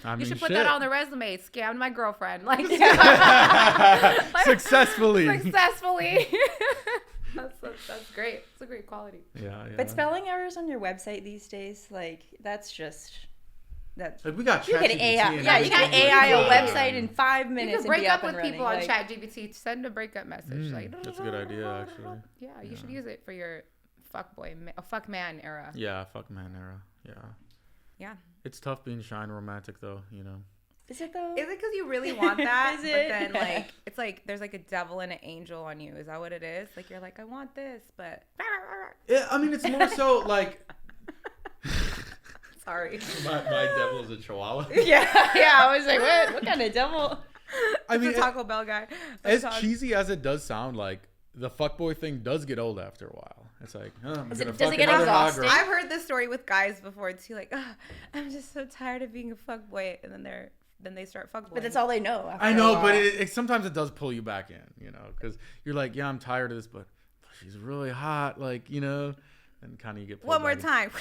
I You mean, should put shit. that on the resume. Scammed my girlfriend. Like Successfully. Successfully. That's great. It's a great quality. Yeah. But spelling errors on your website these days, like that's Like, we got you can ChatGPT AI. and Yeah, you can everything. AI a Yeah. website in 5 You minutes can and break be up up and with running. people on Like, ChatGPT. Send a breakup message. Like That's a good idea, actually. Yeah, you should use it for your fuck man era. Yeah, fuck man era. Yeah. Yeah. It's tough being shy and romantic, though, you know. is it though? Is it because you really want that? Is But it? then like it's like there's like a devil and an angel on you. Is that what it is? Like you're like I want this, but Yeah, I mean, it's more so like sorry. my devil is a chihuahua. yeah. I was like, what kind of devil? I mean, It's a Taco Bell guy. as cheesy as it does sound, like the fuckboy thing does get old after a while. It's like, Does it get exhausting? I've heard this story with guys before too. Like, I'm just so tired of being a fuckboy, and then they start fuckboying. But that's all they know. After I a know, while. but it sometimes it does pull you back in, you know, because you're like, yeah, I'm tired of this, but she's really hot, like, you know, and kind of you get pulled One more back in. time.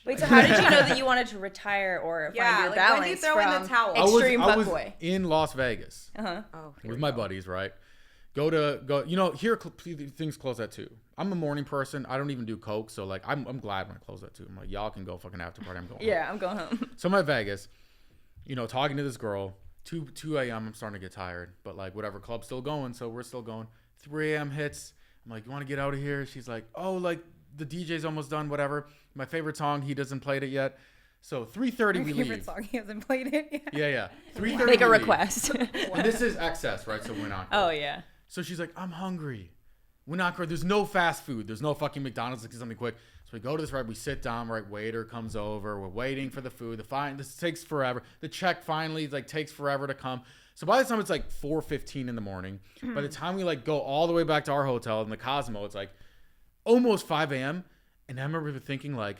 Wait, so how did you know that you wanted to retire or Yeah, find your like, balance when do you throw in the from towel? extreme I was fuckboy? in Las Vegas Uh-huh. Oh, with my buddies, right? Go, you know, here things close at 2. I'm a morning person. I don't even do coke, so like I'm glad when I close at 2. I'm like, y'all can go fucking after party. I'm going home. Yeah, I'm going home. So I'm at Vegas, you know, talking to this girl. 2 a.m. I'm starting to get tired, but like whatever, club's still going, so we're still going. 3 a.m. hits. I'm like, you want to get out of here? She's like, oh, like the DJ's almost done, whatever. My favorite song, he doesn't play it yet. So 3:30 we favorite leave. song. He hasn't played it yet. Yeah. 3:30. Make a we leave. request. And this is excess, right? So we're not. Oh, yeah. So she's like, I'm hungry. We're not. There's no fast food. There's no fucking McDonald's. Like something quick. So we go to this restaurant. We sit down. Right, waiter comes over. We're waiting for the food. This takes forever. The check finally like takes forever to come. So by the time it's like 4:15 in the morning, by the time we like go all the way back to our hotel in the Cosmo, it's like almost 5 a.m. And I remember thinking like,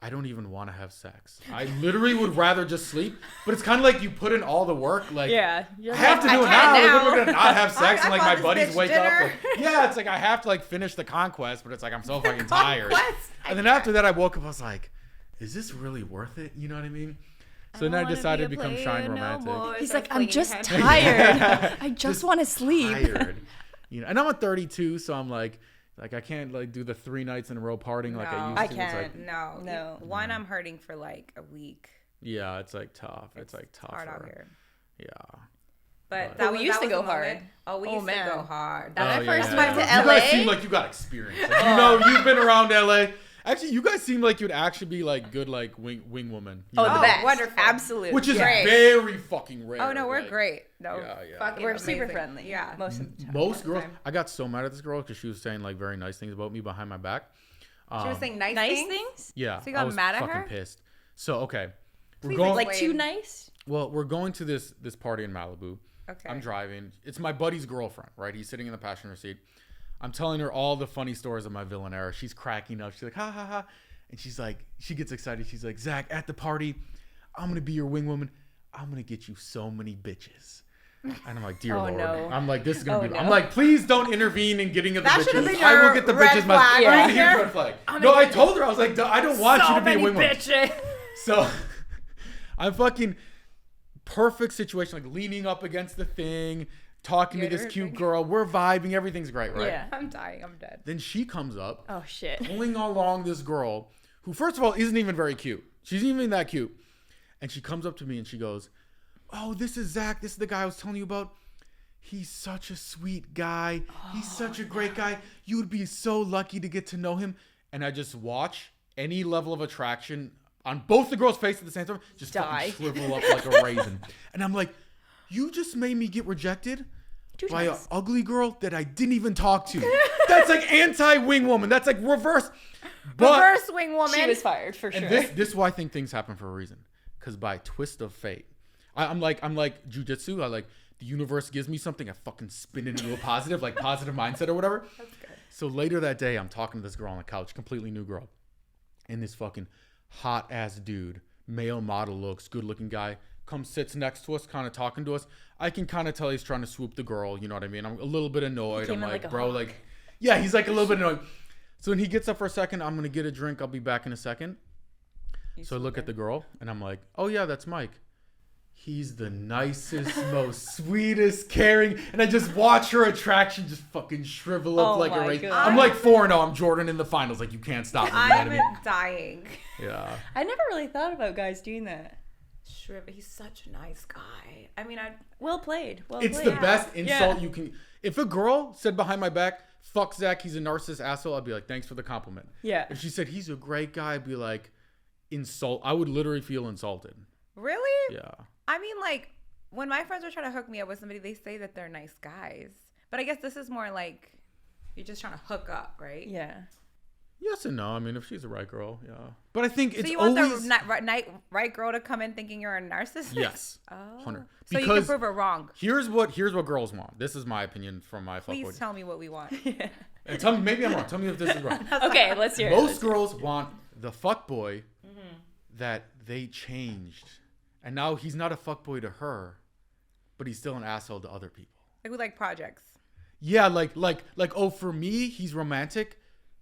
I don't even want to have sex. I literally would rather just sleep. But it's kind of like you put in all the work. Like, Yeah. I have to do it now. Like, we're going to not have sex. I And like bought my this buddies bitch wake dinner. up. Like, yeah, it's like I have to like finish the conquest. But it's like I'm so fucking tired. Conquest. And then after that, I woke up. I was like, is this really worth it? You know what I mean? So then I decided to become shy and romantic. He's like, I'm just tired. I just want to sleep. Tired. You know, and I'm at 32, so I'm like I can't like do the 3 nights in a row partying like I used to. I It's can't. like, No. One, I'm hurting for like a week. yeah, it's like tough. It's like tough. Hard out here. Yeah. But But we used to was go a moment. hard. Oh, we Oh, used man. to go hard. When I Oh, first went to You LA. guys seem like you got experience. Like, you know, you've been around LA. Actually, you guys seem like you'd actually be like good like wing woman. You Oh, know? the best. wonderful. Absolutely. Which is Great. very fucking rare. Oh no, we're like, great. No, yeah. fucking We're super amazing. friendly. Yeah. Most of the time. Most girls, time. I got so mad at this girl because she was saying like very nice things about me behind my back. She was saying nice Nice things. things? Yeah, So you I got was mad at fucking her? pissed. So okay, we're Please going. Like Explain. too nice? Well, we're going to this party in Malibu. Okay. I'm driving. It's my buddy's girlfriend, right? He's sitting in the passenger seat. I'm telling her all the funny stories of my villain era. She's cracking up. She's like, ha ha ha. And she's like, she gets excited. She's like, Zach, at the party, I'm going to be your wing woman. I'm going to get you so many bitches. And I'm like, dear Oh, Lord. no. I'm like, this is going to be. no. I'm like, please don't intervene in getting of the That should've bitches. been I will your get the red bitches. flag right Here's there. red flag. No, I told her. I was like, I don't want you to be a wing woman. bitches. So I'm fucking perfect situation, like leaning up against the thing, talking to Get this her cute thing. girl. We're vibing. Everything's great, right? Yeah. I'm dying. I'm dead. Then she comes up, Oh, shit. pulling along this girl who, first of all, isn't even very cute. She's even that cute. And she comes up to me and she goes, oh, this is Zach. This is the guy I was telling you about. He's such a sweet guy. He's such a great guy. You would be so lucky to get to know him. And I just watch any level of attraction on both the girls' faces at the same time just Die. fucking shrivel up like a raisin. And I'm like, you just made me get rejected by an ugly girl that I didn't even talk to. That's like anti-wing woman. That's like reverse. But, Reverse wing woman. She was fired for sure. and this is why I think things happen for a reason. Because by twist of fate, I'm like jujitsu. I like the universe gives me something, I fucking spin it into a positive, like positive mindset or whatever. That's good. So later that day, I'm talking to this girl on the couch, completely new girl, and this fucking hot ass dude, male model looks, good looking guy, comes sits next to us, kind of talking to us. I can kind of tell he's trying to swoop the girl. You know what I mean? I'm a little bit annoyed. came I'm in like, like a bro, hawk. like, yeah, he's like a little bit annoyed. So when he gets up for a second, I'm gonna get a drink. I'll be back in a second. So I look at the girl and I'm like, oh yeah, that's Mike. He's the nicest, most sweetest, caring, and I just watch her attraction just fucking shrivel up Oh like a my raisin. God. I'm like 4-0. I'm Jordan in the finals. Like you can't stop me. You know what I I'm mean? dying. Yeah. I never really thought about guys doing that. Shriv, he's such a nice guy. I mean, Well played. Well It's played. the best insult Yeah. you can. If a girl said behind my back, "Fuck Zach, he's a narcissist asshole," I'd be like, "Thanks for the compliment." Yeah. If she said he's a great guy, I'd be like, insult. I would literally feel insulted. really? Yeah. I mean, like, when my friends are trying to hook me up with somebody, they say that they're nice guys. But I guess this is more like you're just trying to hook up, right? Yeah. Yes and no. I mean, if she's the right girl, yeah. But I think So it's you want always the right girl to come in thinking you're a narcissist? yes. Oh. 100. So you can prove it wrong. Here's what girls want. This is my opinion from my Please fuckboy. tell me what we want. And tell me, maybe I'm wrong. Tell me if this is wrong. Okay, let's hear it. Most girls want the fuckboy that they changed, and now he's not a fuckboy to her, but he's still an asshole to other people. Like we like projects. Yeah, like oh, for me, he's romantic,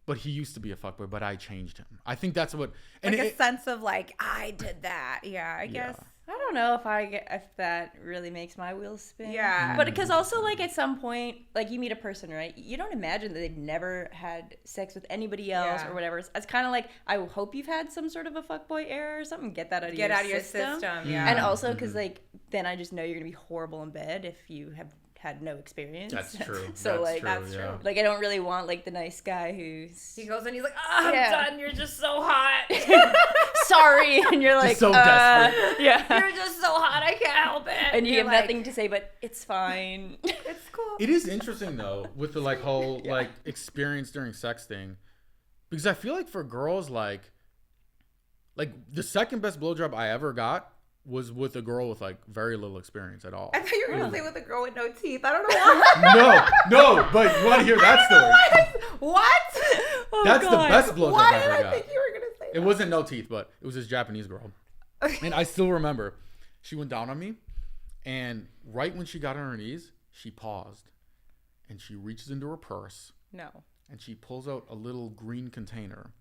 but he used to be a fuckboy, but I changed him. I think that's what. And Like a sense of like, I did that. Yeah, I guess. I don't know if that really makes my wheels spin. Yeah. But because also like at some point, like you meet a person, right? You don't imagine that they've never had sex with anybody else Yeah. or whatever. It's kind of like I hope you've had some sort of a fuckboy era or something. Get that out of Get your out of your system. system. Yeah. And also because like then I just know you're gonna be horrible in bed if you have had no experience. That's true. So That's that's yeah. true. like I don't really want like the nice guy who's He goes and he's like, I'm Yeah. done. You're just so hot. sorry, and you're like so desperate. Yeah. You're just so hot. I can't help it. And you You're have like, nothing to say, but it's fine. It's cool. It is interesting though with the like whole like experience during sex thing, because I feel like for girls like the second best blowjob I ever got was with a girl with like very little experience at all. I thought you were gonna say with a girl with no teeth. I don't know why. No, but you want to hear that story? What? Oh, That's the God. best blowjob Why I did ever I got. think you were gonna say It wasn't no teeth, but it was this Japanese girl. And I still remember, she went down on me, and right when she got on her knees, she paused, and she reaches into her purse. No. And she pulls out a little green container,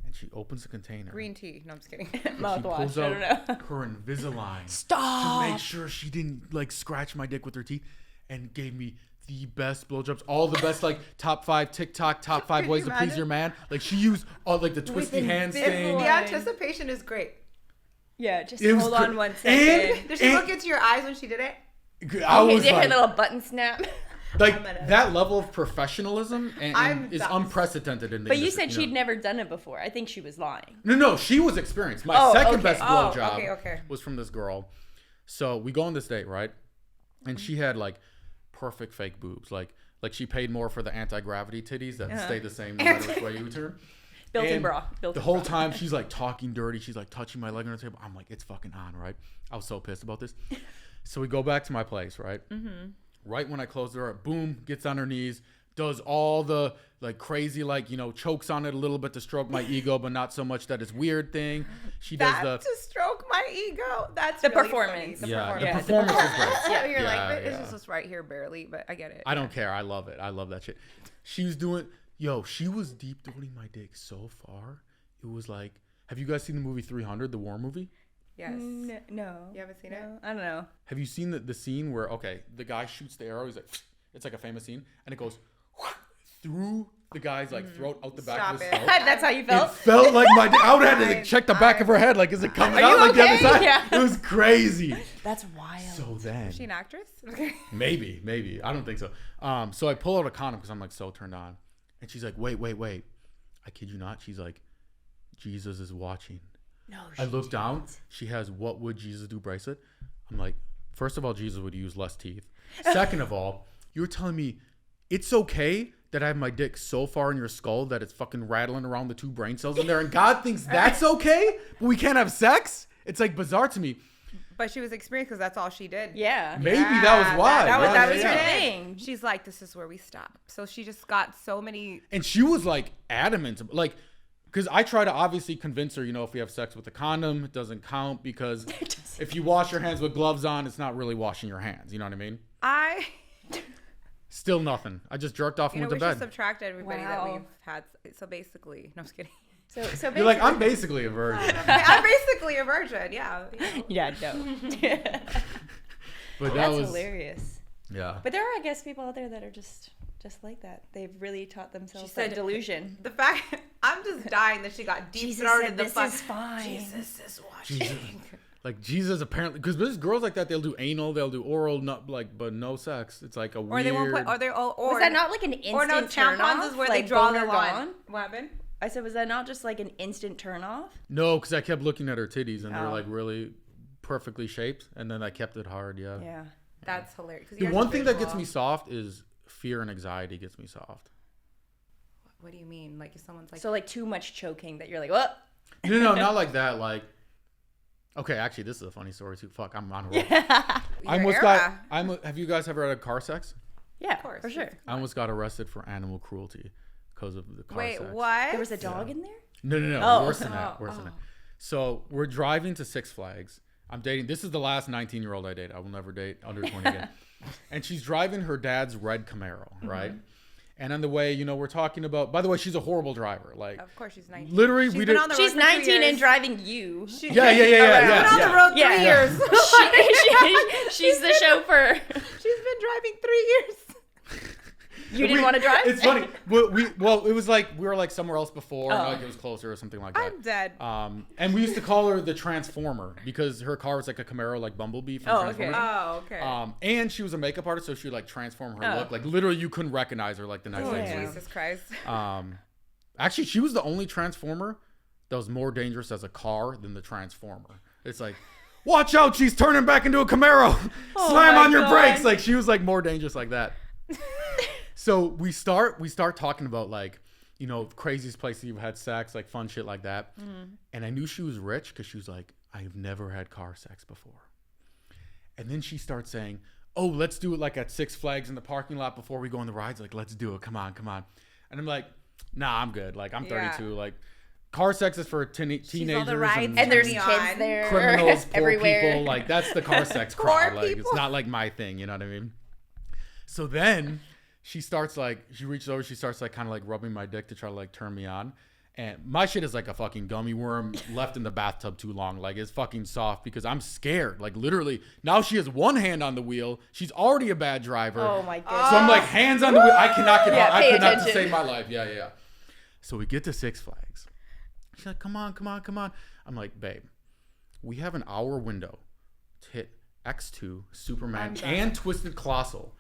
and she opens the container. Green tea. No, I'm just kidding. Mouthwash. She pulls out her Invisalign. Stop. To make sure she didn't like scratch my dick with her teeth, and gave me the best blowjobs, all the best, like top 5 TikTok, top 5 ways to please your man. Like she used all like the twisty hand thing. The anticipation is great. Yeah, just hold on 1 second. Did she look into your eyes when she did it? I was did like, her little button snap. Like that level of professionalism and is unprecedented in the But industry, you said she'd never done it before. I think she was lying. No, she was experienced. My second best blowjob was from this girl. So we go on this date, right? And she had like perfect fake boobs. Like she paid more for the anti-gravity titties that stayed the same no matter which way you turn. Built-in bra. The whole time she's like talking dirty. She's like touching my leg on the table. I'm like, it's fucking on, right? I was so pissed about this. So we go back to my place, right? Mm-hmm. Right when I close the door, boom, gets on her knees, does all the like crazy, like, you know, chokes on it a little bit to stroke my ego, but not so much that it's weird thing. She does to stroke my ego. That's the really performance. Funny. The performance is great. Yeah, you're like, it's just right here barely, but I get it. I don't care. I love it. I love that shit. She was doing, she was deep throating my dick so far. It was like, have you guys seen the movie 300, the war movie? Yes. No. You haven't seen it? I don't know. Have you seen the scene where, the guy shoots the arrow. He's like, it's like a famous scene. And it goes through the guy's like throat out the back of his throat. That's how you felt? It felt like my dick. I would have had to check the back of her head. Like, is it coming out like the other side? Yeah. It was crazy. That's wild. So then. Is she an actress? Maybe. I don't think so. So I pull out a condom because I'm like so turned on. And she's like, wait. I kid you not. She's like, Jesus is watching. No, I look down. She has "What Would Jesus Do" bracelet. I'm like, first of all, Jesus would use less teeth. Second of all, you're telling me it's okay that I have my dick so far in your skull that it's fucking rattling around the 2 brain cells in there, and God thinks that's okay, but we can't have sex? It's like bizarre to me. But she was experienced because that's all she did. Yeah. Maybe that was why. That was her thing. She's like, this is where we stop. So she just got so many. And she was like adamant, like. Because I try to obviously convince her, if we have sex with a condom, it doesn't count because if you wash your hands with gloves on, it's not really washing your hands. You know what I mean? Still nothing. I just jerked off and went to bed. We should subtract everybody that we've had. So basically, no, I'm just kidding. So basically, you're like, I'm basically a virgin. I'm basically a virgin, yeah. Yeah, no. But that's hilarious. Yeah. But there are, I guess, people out there that are just like that. They've really taught themselves that delusion. The fact, I'm just dying that she got deep throated in the this is fine. Jesus is watching. Like Jesus apparently, because there's girls like that, they'll do anal, they'll do oral, but no sex. It's like a weird. Or they won't put. Was that not like an instant turn off? Tampons is where they draw the line. Gone? What happened? I said, was that not just like an instant turn off? No, because I kept looking at her titties and they're like really perfectly shaped, and then I kept it hard. Yeah. Yeah. That's hilarious. The one thing that gets me soft is fear and anxiety gets me soft. What do you mean? Like if someone's like... So like too much choking that you're like, what? No, not like that. Like, okay, actually, this is a funny story too. Fuck, I'm on a roll. Have you guys ever had car sex? Yeah, of course, for sure. I almost got arrested for animal cruelty because of the car sex. Wait, what? There was a dog in there? No. Oh. Worse than that. So we're driving to Six Flags. I'm dating. This is the last 19-year-old I date. I will never date under 20 again. And she's driving her dad's red Camaro, right? Mm-hmm. And on the way, we're talking about. By the way, she's a horrible driver. Like, of course, she's 19. Literally, she's 19 and driving you. Yeah. She's been on the road 3 years. She's the chauffeur. She's been driving 3 years. You didn't want to drive? It's funny. It was like we were like somewhere else before, and like it was closer or something like that. I'm dead. And we used to call her the Transformer because her car was like a Camaro, like Bumblebee from Transformers. Okay. And she was a makeup artist, so she would like transform her look. Like literally, you couldn't recognize her like the next day. Jesus Christ. Actually, she was the only Transformer that was more dangerous as a car than the Transformer. It's like, watch out, she's turning back into a Camaro. Slam on your brakes. Like she was like more dangerous like that. So we start talking about like, craziest places you've had sex, like fun shit like that. Mm-hmm. And I knew she was rich because she was like, I've never had car sex before. And then she starts saying, oh, let's do it like at Six Flags in the parking lot before we go on the rides. Like, let's do it. Come on. And I'm like, nah, I'm good. Like, I'm 32. Like, car sex is for teenagers and there's kids there, criminals, poor everywhere. people. Like that's the car sex Poor crowd. Like people. it's not like my thing. You know what I mean? So then she starts like she reaches over. She starts like kind of like rubbing my dick to try to like turn me on. And my shit is like a fucking gummy worm left in the bathtub too long. Like it's fucking soft because I'm scared. Like literally now she has one hand on the wheel. She's already a bad driver. Oh my god. So I'm like hands on the wheel. I cannot get Yeah, on. I pay could not to attention. save my life. Yeah. So we get to Six Flags. She's like, come on. I'm like, babe, we have an hour window to hit X2, Superman, and Twisted Colossal.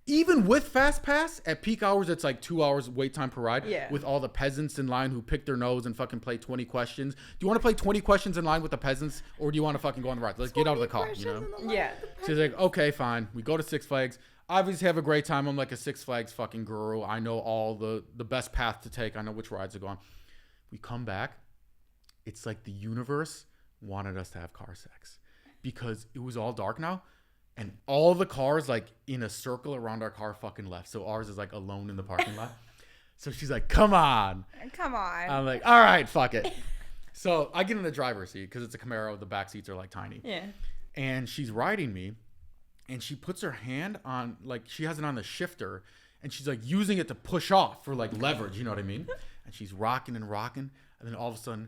Even with Fast Pass, at peak hours, it's like 2 hours wait time per ride. Yeah. With all the peasants in line who pick their nose and fucking play 20 questions. Do you want to play 20 questions in line with the peasants, or do you want to fucking go on the ride? Let's get out of the car, you know? Yeah. She's like, okay, fine. We go to Six Flags. Obviously have a great time. I'm like a Six Flags fucking guru. I know all the best path to take. I know which rides to go on. We come back. It's like the universe wanted us to have car sex because it was all dark now. And all the cars like in a circle around our car fucking left. So ours is like alone in the parking lot. So she's like, come on. I'm like, all right, fuck it. So I get in the driver's seat because it's a Camaro. The back seats are like tiny. Yeah. And she's riding me. And she puts her hand on, like, she has it on the shifter. And she's like using it to push off for like leverage. You know what I mean? And she's rocking. And then all of a sudden,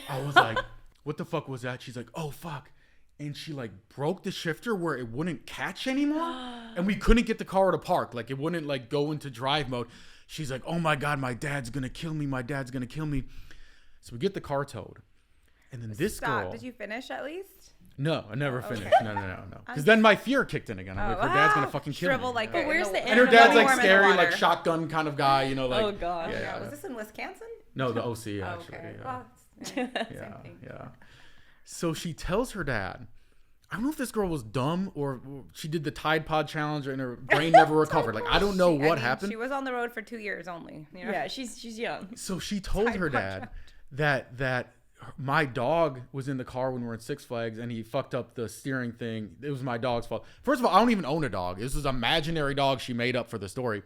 I was like, what the fuck was that? She's like, oh, fuck. And she like broke the shifter where it wouldn't catch anymore. And we couldn't get the car to park. Like it wouldn't like go into drive mode. She's like, oh my God, my dad's going to kill me. So we get the car towed. And then this girl. Did you finish at least? No, I never finished. No. Because then my fear kicked in again. I'm like, her dad's going to fucking kill me. Like, but where's the and her dad's like warm in the scary, water. like shotgun kind of guy, you know, like. Oh, gosh. Yeah. Was this in Wisconsin? No, the OC actually. Okay. Yeah. Well, same thing. Yeah. So she tells her dad, I don't know if this girl was dumb or she did the Tide Pod challenge and her brain never recovered. Like, I don't know what happened. She was on the road for 2 years only. You know? Yeah, she's young. So she told her dad that my dog was in the car when we were in Six Flags and he fucked up the steering thing. It was my dog's fault. First of all, I don't even own a dog. This was an imaginary dog she made up for the story.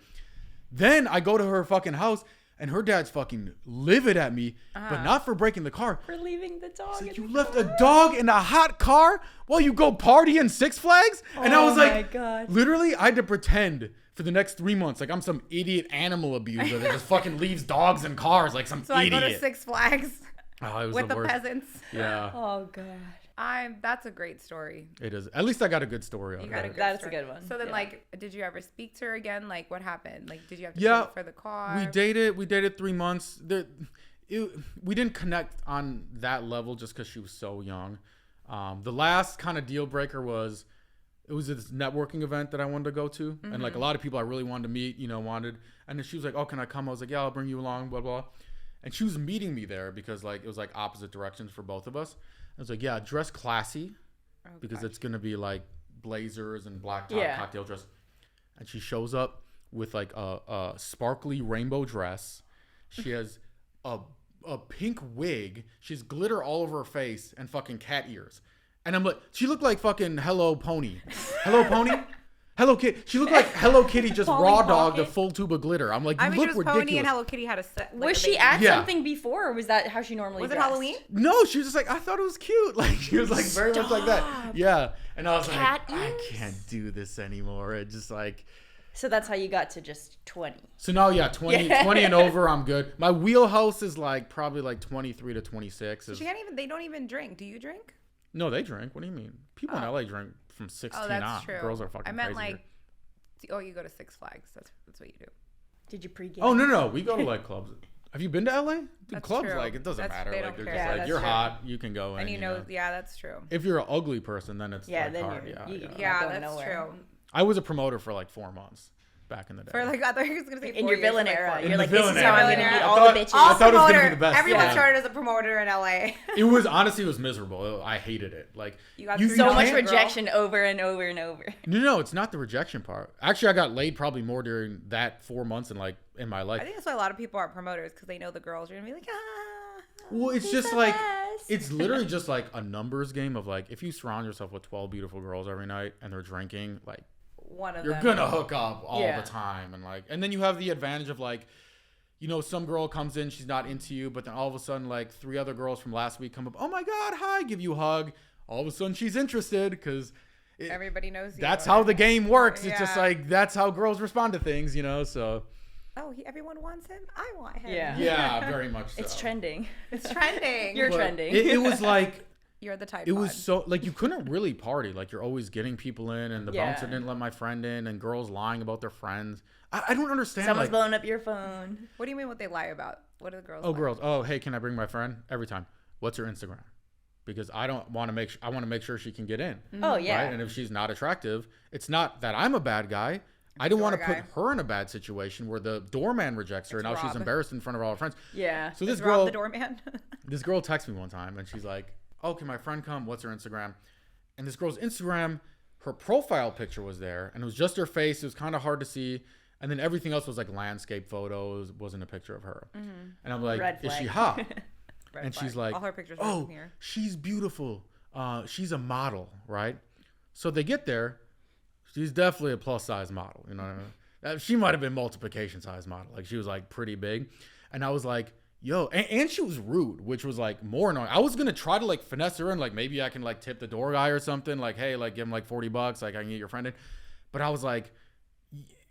Then I go to her fucking house and her dad's fucking livid at me, but not for breaking the car. For leaving the dog. Like, you left a dog in a hot car while you go party in Six Flags? And I was like, oh my God. literally, I had to pretend for the next 3 months like I'm some idiot animal abuser that just fucking leaves dogs in cars like some So I idiot. go to Six Flags Oh, it was with the worst. peasants. Yeah, Oh God. That's a great story. it is. At least I got a good story on You got a it. good That's story. a good one. So then, Yeah. like, did you ever speak to her again? Like, what happened? Like, did you have to Yeah, pay for the car? We dated 3 months. We didn't connect on that level just because she was so young. The last kind of deal breaker was it was this networking event that I wanted to go to. And like a lot of people I really wanted to meet, wanted. And then she was like, oh, can I come? I was like, yeah, I'll bring you along, blah, blah. And she was meeting me there because like it was like opposite directions for both of us. I was like, yeah, dress classy because it's going to be like blazers and black tie, cocktail dress. And she shows up with like a sparkly rainbow dress. She has a pink wig. She has glitter all over her face and fucking cat ears. And I'm like, she looked like fucking Hello Pony. Hello Pony? Hello Kitty. She looked like Hello Kitty just raw dogged a full tube of glitter. I'm like, you look just ridiculous. Pony and Hello Kitty had a set. Like Was a she baby. at Yeah. something before, or was that how she normally Was it dressed? Halloween? No, she was just like, I thought it was cute. Like she was like very much like that. Yeah. And I was Cat like, I ears? can't do this anymore. It just like So that's how you got to just 20. so now 20 and over, I'm good. My wheelhouse is like probably like 23 to 26. She can't even. They don't even drink. Do you drink? No, they drink. What do you mean? People in LA drink from 16 Oh, that's on. true. Girls are fucking I meant crazy like. Oh, you go to Six Flags. That's what you do. Did you pregame? here. Oh no, we go to like clubs. Have you been to LA? Dude, That's clubs true. like it doesn't matter. They Like don't they're care. just Yeah, like that's you're true. hot, you can go in. And you know, yeah, that's true. if you're an ugly person, then it's Yeah, like then hard. you're Yeah. Yeah, going that's nowhere. true. I was a promoter for like 4 months back in the day. For like, I thought you were gonna say In 4 your years, villain like era, 4 you're years. like, the this is villain how I'm era. gonna meet I all thought- the bitches. I thought it was gonna be Promoter. the best. Everyone Yeah. started as a promoter in LA. It was honestly, it was miserable. I hated it. Like You got you through So Yeah. much Girl. rejection over and over and over. No, it's not the rejection part. Actually, I got laid probably more during that 4 months in my life. I think that's why a lot of people are promoters because they know the girls are gonna be like, Well, it's He's just the like best. it's literally just like a numbers game of like if you surround yourself with 12 beautiful girls every night and they're drinking, like one of you're them. gonna hook up all Yeah. the time and then you have the advantage of like you know, some girl comes in, she's not into you, but then all of a sudden, like 3 other girls from last week come up, oh my God, hi, give you a hug. All of a sudden she's interested because everybody knows you. That's how the game works. Yeah. It's just like, that's how girls respond to things, you know, so. Oh, everyone wants him? I want him. Yeah, very much so. It's trending. It's trending. You're trending. It was like. You're the type. It was so, like, you couldn't really party. Like, you're always getting people in, and the bouncer didn't let my friend in, and girls lying about their friends. I don't understand. Someone's blowing up your phone. What do you mean what they lie about? What do the girls lie? Girls. Oh, hey, can I bring my friend? Every time. What's her Instagram? Because I want to make sure she can get in. Mm-hmm. Oh, yeah. Right? And if she's not attractive, it's not that I'm a bad guy. I don't want to put her in a bad situation where the doorman rejects her, and now she's embarrassed in front of all her friends. Yeah. So this girl, the doorman. This girl texted me one time, and she's like, oh, can my friend come? What's her Instagram? And this girl's Instagram, her profile picture was there, and it was just her face. It was kind of hard to see. And then everything else was like landscape photos, wasn't a picture of her. Mm-hmm. And I'm like, is she hot? And she's like, all her pictures are oh, here. She's beautiful. She's a model, right? So they get there. She's definitely a plus size model. You know what I mean? She might have been multiplication size model. Like, she was like pretty big. And I was like, yo, and she was rude, which was like more annoying. I was gonna try to like finesse her and like maybe I can like tip the door guy or something, like, hey, like give him like $40, like I can get your friend in. But I was like,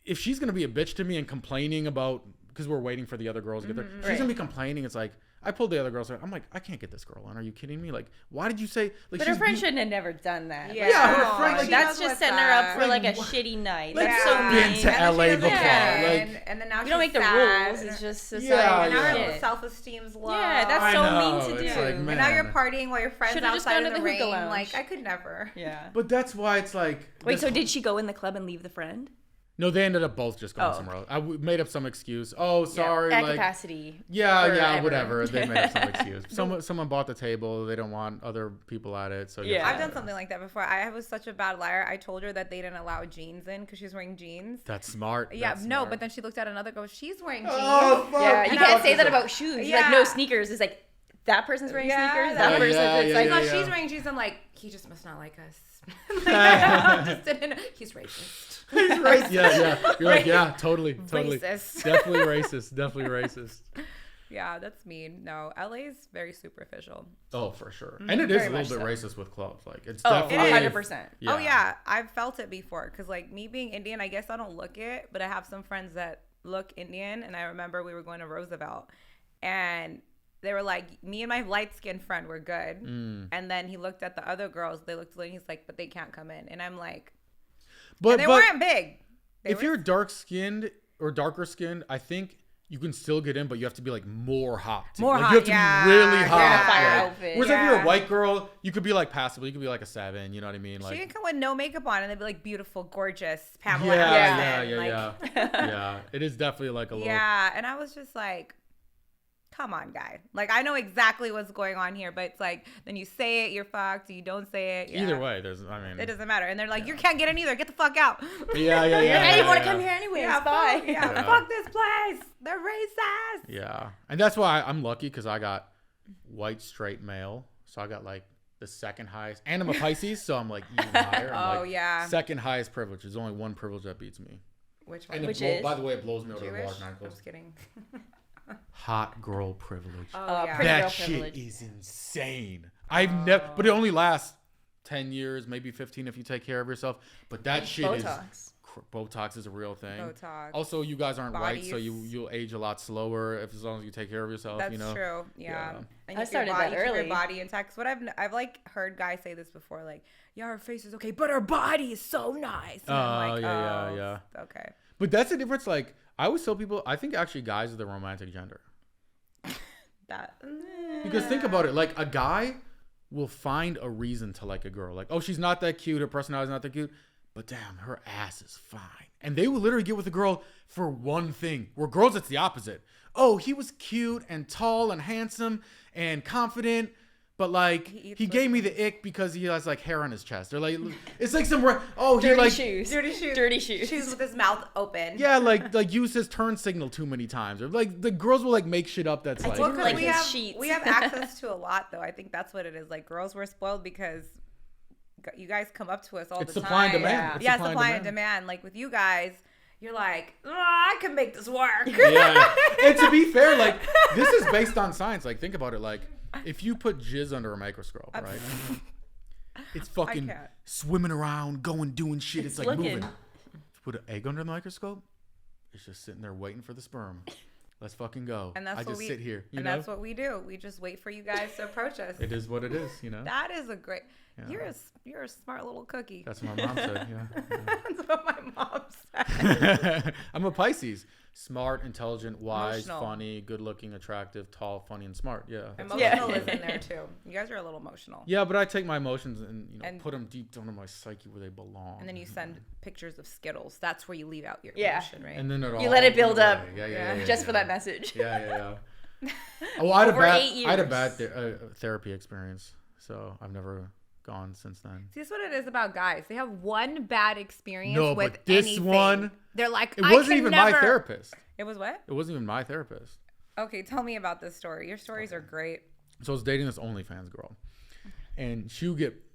if she's gonna be a bitch to me and complaining about, because we're waiting for the other girls to get there, she's gonna be complaining. It's like, I pulled the other girls. I'm like, I can't get this girl on. Are you kidding me? Like, why did you say? Like, but her friend shouldn't have never done that. Yeah, her friend. Like, that's just setting her up for like a shitty night. Like, that's so been mean. to LA before. And then now you don't make the rules. It's just society. And now her self-esteem's low. Yeah, that's so mean to do. Like, and now you're partying while your friends Should've outside just in the gone to the rain. hookah lounge. Like, I could never. Yeah. But that's why it's like. Wait, so did she go in the club and leave the friend? No, they ended up both just going somewhere else. I made up some excuse. Oh, sorry. At like, capacity. Yeah, whatever. They made up some excuse. Someone bought the table. They don't want other people at it. So I've done something like that before. I was such a bad liar. I told her that they didn't allow jeans in because she was wearing jeans. That's smart. Yeah, That's no, smart. but then she looked at another girl. She's wearing jeans. Oh, fuck. Yeah, you can't say that about shoes. Yeah. Like, no sneakers. It's like, that person's wearing sneakers. That person. It's like, no, she's wearing jeans. I'm like, he just must not like us. Just didn't. He's racist. He's racist. Yeah. You're like, yeah, totally. Racist. Definitely racist. Yeah, that's mean. No, LA's very superficial. Oh, for sure. And it is a little bit racist with clubs. Like, it's definitely 100%. Yeah. Oh yeah, I've felt it before. Cause like me being Indian, I guess I don't look it, but I have some friends that look Indian, and I remember we were going to Roosevelt, and they were like, me and my light-skinned friend were good. And then he looked at the other girls. They looked at, and he's like, but they can't come in. And I'm like, but they weren't big. If you're dark-skinned or darker-skinned, I think you can still get in, but you have to be like more hot. More hot, you have to be really hot. Yeah. Fire Like, outfit. whereas if you're a white girl, you could be like passable. You could be like a 7. You know what I mean? Like, she can come with no makeup on, and they'd be like beautiful, gorgeous Pamela. Yeah. It is definitely like a little. Yeah, and I was just like, come on, guy. Like, I know exactly what's going on here, but it's like, then you say it, you're fucked. You don't say it. Either way, it doesn't matter. And they're like, you can't get in either. Get the fuck out. I didn't want to come here anyway. Bye. Fuck this place. They're racist. Yeah. And that's why I'm lucky, because I got white straight male. So I got like the second highest. And I'm a Pisces, so I'm like even higher. I'm second highest privilege. There's only one privilege that beats me. Which one? And by the way, it blows me out of the water. I'm just kidding. Hot girl privilege. That shit is insane. I've never, but it only lasts 10 years, maybe 15 if you take care of yourself. But that shit Botox is a real thing. Botox. Also, you guys aren't white, so you'll age a lot slower as long as you take care of yourself. That's true. Yeah. And I started that early. Your body intact. What I've like heard guys say this before, like, yeah, our face is okay, but our body is so nice. And I'm like, yeah. Okay. But that's the difference. Like, I always tell people, I think actually guys are the romantic gender. Because think about it, like a guy will find a reason to like a girl. Like, oh, she's not that cute, her personality's not that cute, but damn, her ass is fine. And they will literally get with a girl for one thing. Where girls, it's the opposite. Oh, he was cute and tall and handsome and confident, but like he gave me the ick because he has like hair on his chest. They're like, it's like some dirty shoes. Dirty shoes with his mouth open. Yeah, like used his turn signal too many times. Or like the girls will like make shit up that's like. Well, like we have access to a lot though. I think that's what it is. Like girls were spoiled because you guys come up to us all the time. Supply and demand. Yeah, supply and demand. Like with you guys, you're like, oh, I can make this work. Yeah. And to be fair, like, this is based on science. Like, think about it. Like, if you put jizz under a microscope, right? It's fucking swimming around, doing shit. It's like looking. moving. Put an egg under the microscope, it's just sitting there waiting for the sperm. Let's fucking go. And that's I what just sit here. You know? that's what we do. We just wait for you guys to approach us. It is what it is, you know? That is a great... Yeah. You're a smart little cookie. That's what my mom said, yeah. That's what my mom said. I'm a Pisces. Smart, intelligent, wise, Emotional. funny, good-looking, attractive, tall, funny, and smart. Yeah. Emotional is in there, too. You guys are a little emotional. Yeah, but I take my emotions and put them deep down in my psyche where they belong. And then you send pictures of Skittles. That's where you leave out your Yeah. emotion, right? And then You let it build up. Yeah, Just for that message. Yeah. Oh, I had a bad years. therapy experience, so I've never gone since then. See, that's what it is about guys. They have one bad experience No, with but this anything. one, They're like, it wasn't even my therapist. It was what? It wasn't even my therapist. Okay, tell me about this story. Your stories are great. So I was dating this OnlyFans girl, and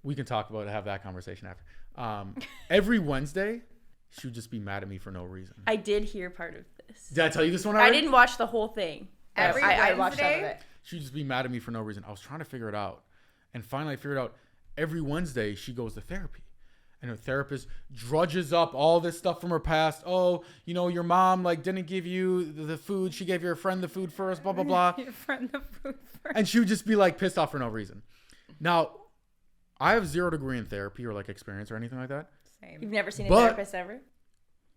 we can talk about it, have that conversation after. Every Wednesday, she would just be mad at me for no reason. I did hear part of this. Did I tell you this one I already? didn't watch the whole thing. Every I watched some of Wednesday? it. She'd just be mad at me for no reason. I was trying to figure it out, and finally I figured out. Every Wednesday, she goes to therapy. And her therapist drudges up all this stuff from her past. Oh, you know, your mom, like, didn't give you the food. She gave your friend the food first, blah, blah, blah. Your friend the food first. And she would just be, like, pissed off for no reason. Now, I have 0 degree in therapy or, like, experience or anything like that. Same. You've never seen a therapist ever?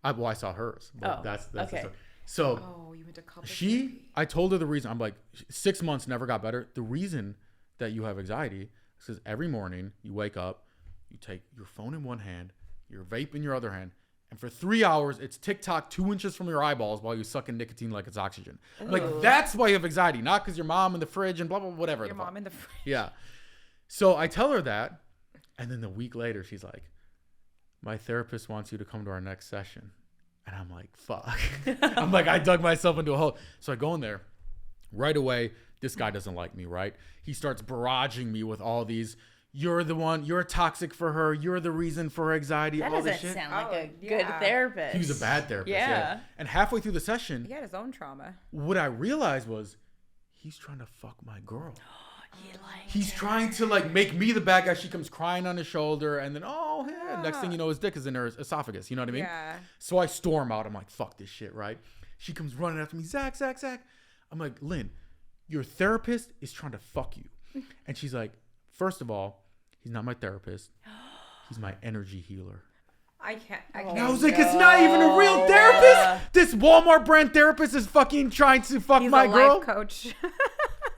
I saw hers. But Oh, that's the okay. story. So, Oh, you went to couple therapy. I told her the reason. I'm like, 6 months never got better. The reason that you have anxiety is because every morning you wake up, you take your phone in one hand, your vape in your other hand, and for 3 hours, it's TikTok 2 inches from your eyeballs while you suck in nicotine like it's oxygen. I'm like, that's why you have anxiety, not because your mom in the fridge and blah, blah, whatever. Your mom in the fridge. Yeah. So I tell her that, and then a week later, she's like, my therapist wants you to come to our next session. And I'm like, fuck. I'm like, I dug myself into a hole. So I go in there. Right away, this guy doesn't like me, right? He starts barraging me with all these, you're the one, you're toxic for her, you're the reason for her anxiety, That all this doesn't shit. sound like a good yeah. therapist. He was a bad therapist. Yeah. And halfway through the session, He had his own trauma. what I realized was he's trying to fuck my girl. He liked He's her. trying to like make me the bad guy. She comes crying on his shoulder, and then next thing you know, his dick is in her esophagus. You know what I mean? Yeah. So I storm out. I'm like, fuck this shit, right? She comes running after me, Zach. I'm like, Lynn, your therapist is trying to fuck you. And she's like, first of all, he's not my therapist. He's my energy healer. I can't. And I was like, it's not even a real therapist. This Walmart brand therapist is fucking trying to fuck He's my a girl. life coach.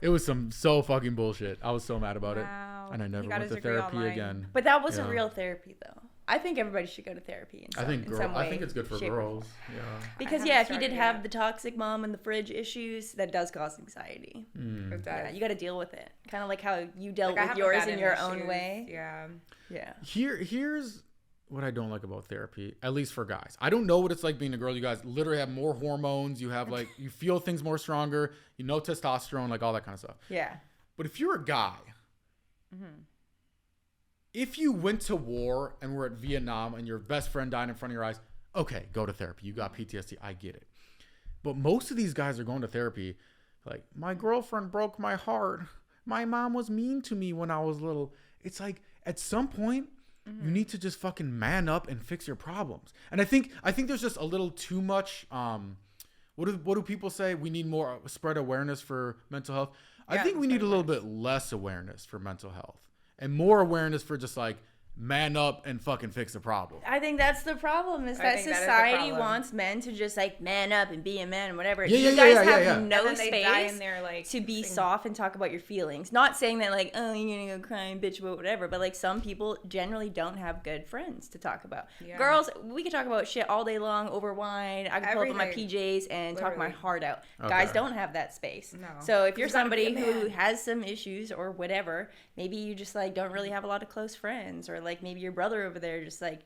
It was some so fucking bullshit. I was so mad about Wow. it. And I He never got went his to degree therapy online. again. But that wasn't Yeah. real therapy, though. I think everybody should go to therapy in some, I think way, it's good for shape, or girls. form. Yeah. Because, haven't yeah, if you started did have yet. the toxic mom and the fridge issues, that does cause anxiety. It Yeah, does. you got to deal with it. Kind of like how you dealt Like, I with haven't yours gotten in your issues. own way. Yeah. Yeah. Here's what I don't like about therapy, at least for guys. I don't know what it's like being a girl. You guys literally have more hormones. You have like, you feel things more stronger. You know testosterone, like all that kind of stuff. Yeah. But if you're a guy, if you went to war and were at Vietnam and your best friend died in front of your eyes, okay, go to therapy. You got PTSD. I get it. But most of these guys are going to therapy like, my girlfriend broke my heart. My mom was mean to me when I was little. It's like, at some point, you need to just fucking man up and fix your problems. And I think there's just a little too much, what do people say? We need more spread awareness for mental health. I think we need a little bit less awareness for mental health and more awareness for just like man up and fucking fix the problem. I think that's the problem is I that think that is the society problem. wants men to just like man up and be a man and whatever. Yeah, you yeah, guys yeah, have yeah. no And then they die in space there, like, to be sing- soft and talk about your feelings. Not saying that like, oh, you're gonna go cry and bitch about whatever, but like some people generally don't have good friends to talk about. Yeah. Girls, we can talk about shit all day long over wine. I can pull up on my Everything. PJs and talk my Literally. heart out. Okay. Guys don't have that space. No. So if you're You gotta be somebody a who man. has some issues or whatever, maybe you just like don't really have a lot of close friends, or like maybe your brother over there just like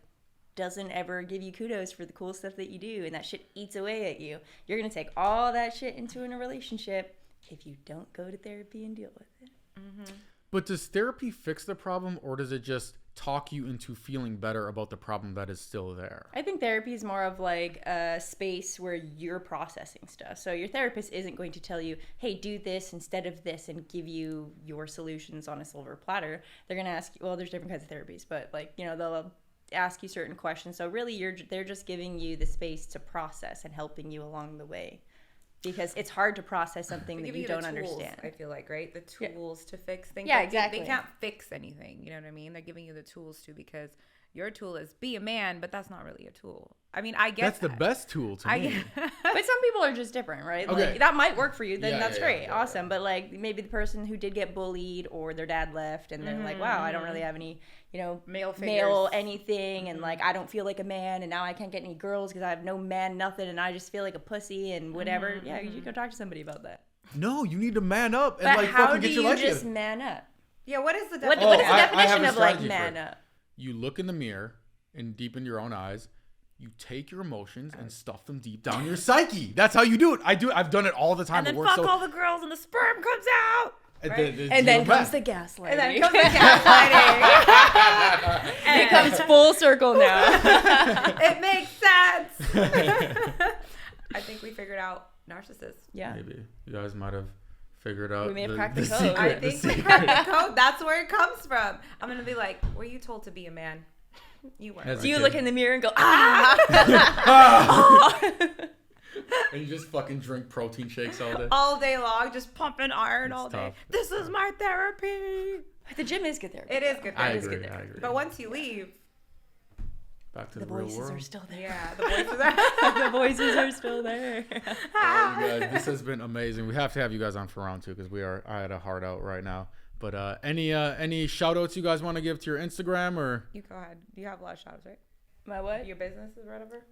doesn't ever give you kudos for the cool stuff that you do, and that shit eats away at you. You're gonna take all that shit into in a relationship if you don't go to therapy and deal with it. But does therapy fix the problem, or does it just talk you into feeling better about the problem that is still there? I think therapy is more of like a space where you're processing stuff. So your therapist isn't going to tell you, hey, do this instead of this and give you your solutions on a silver platter. They're going to ask you, well, there's different kinds of therapies, but like, you know, they'll ask you certain questions. So really they're just giving you the space to process and helping you along the way. Because it's hard to process something that you don't understand. I feel like, right? The tools to fix things. Yeah, exactly. They can't fix anything. You know what I mean? They're giving you the tools to, because your tool is be a man, but that's not really a tool. I mean, I guess that's the best tool to me. But some people are just different, right? Okay. Like, that might work for you, then that's great. Yeah. Awesome. But like maybe the person who did get bullied or their dad left and they're like, wow, I don't really have any, you know, male anything, and like I don't feel like a man, and now I can't get any girls because I have no man nothing, and I just feel like a pussy and whatever. Yeah, you should go talk to somebody about that. No, you need to man up and but like how fucking do get your you life just together. man up? Yeah, what is the definition? What is the I have definition a of like strategy for man it. up? You look in the mirror and deep in your own eyes. You take your emotions and stuff them deep down your psyche. That's how you do it. I've done it all the time. And then fuck all the girls and the sperm comes out. Right? And then comes the gaslighting. And then comes the gaslighting. And it comes full circle now. It makes sense. I think we figured out narcissists. Yeah. Maybe you guys might have figured out. We may have cracked the code. secret, I think we cracked the code. That's where it comes from. I'm gonna be like, were you told to be a man? You weren't. As Do a you kid. look in the mirror and go, ah? And you just fucking drink protein shakes all day. All day long, just pumping iron It's all day. tough. This is my therapy. The gym is good therapy. It is good I therapy. agree. But once you leave, Back to The the real voices world. are still there. yeah, the voices are. The voices are still there. All right, you guys, this has been amazing. We have to have you guys on for round two because I had a heart out right now. But any shout outs you guys want to give to your Instagram or? You go ahead. You have a lot of shout-outs, right? My what? Your business or whatever?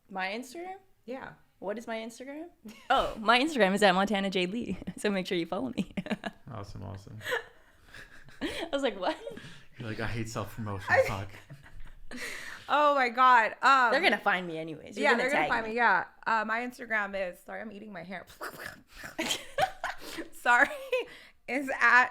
My Instagram? Yeah. What is my Instagram? Oh, my Instagram is at Montana Joty. So make sure you follow me. Awesome. I was like, what? You're like, I hate self-promotion. Fuck. Oh my God. They're going to find me anyways. Yeah, they're going to find me. Yeah. My Instagram is, sorry, I'm eating my hair. Sorry. Is at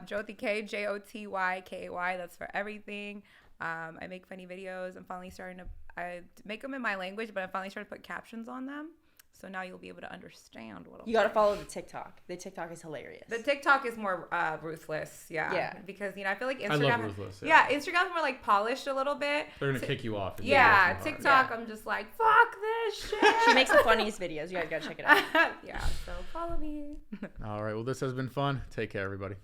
Joty K, JOTYKAY. That's for everything. I make funny videos. I'm finally starting to I make them in my language, but I'm finally starting to put captions on them. So now you'll be able to understand what I'm You got to saying. follow the TikTok. The TikTok is hilarious. The TikTok is more ruthless. Yeah. Yeah. Because, I feel like Instagram. I love ruthless. Yeah, Instagram's more like polished a little bit. They're gonna kick you off. if you Yeah, go too hard. TikTok, I'm just like, fuck this shit. She makes the funniest videos. You guys got to check it out. Yeah, so follow me. All right. Well, this has been fun. Take care, everybody.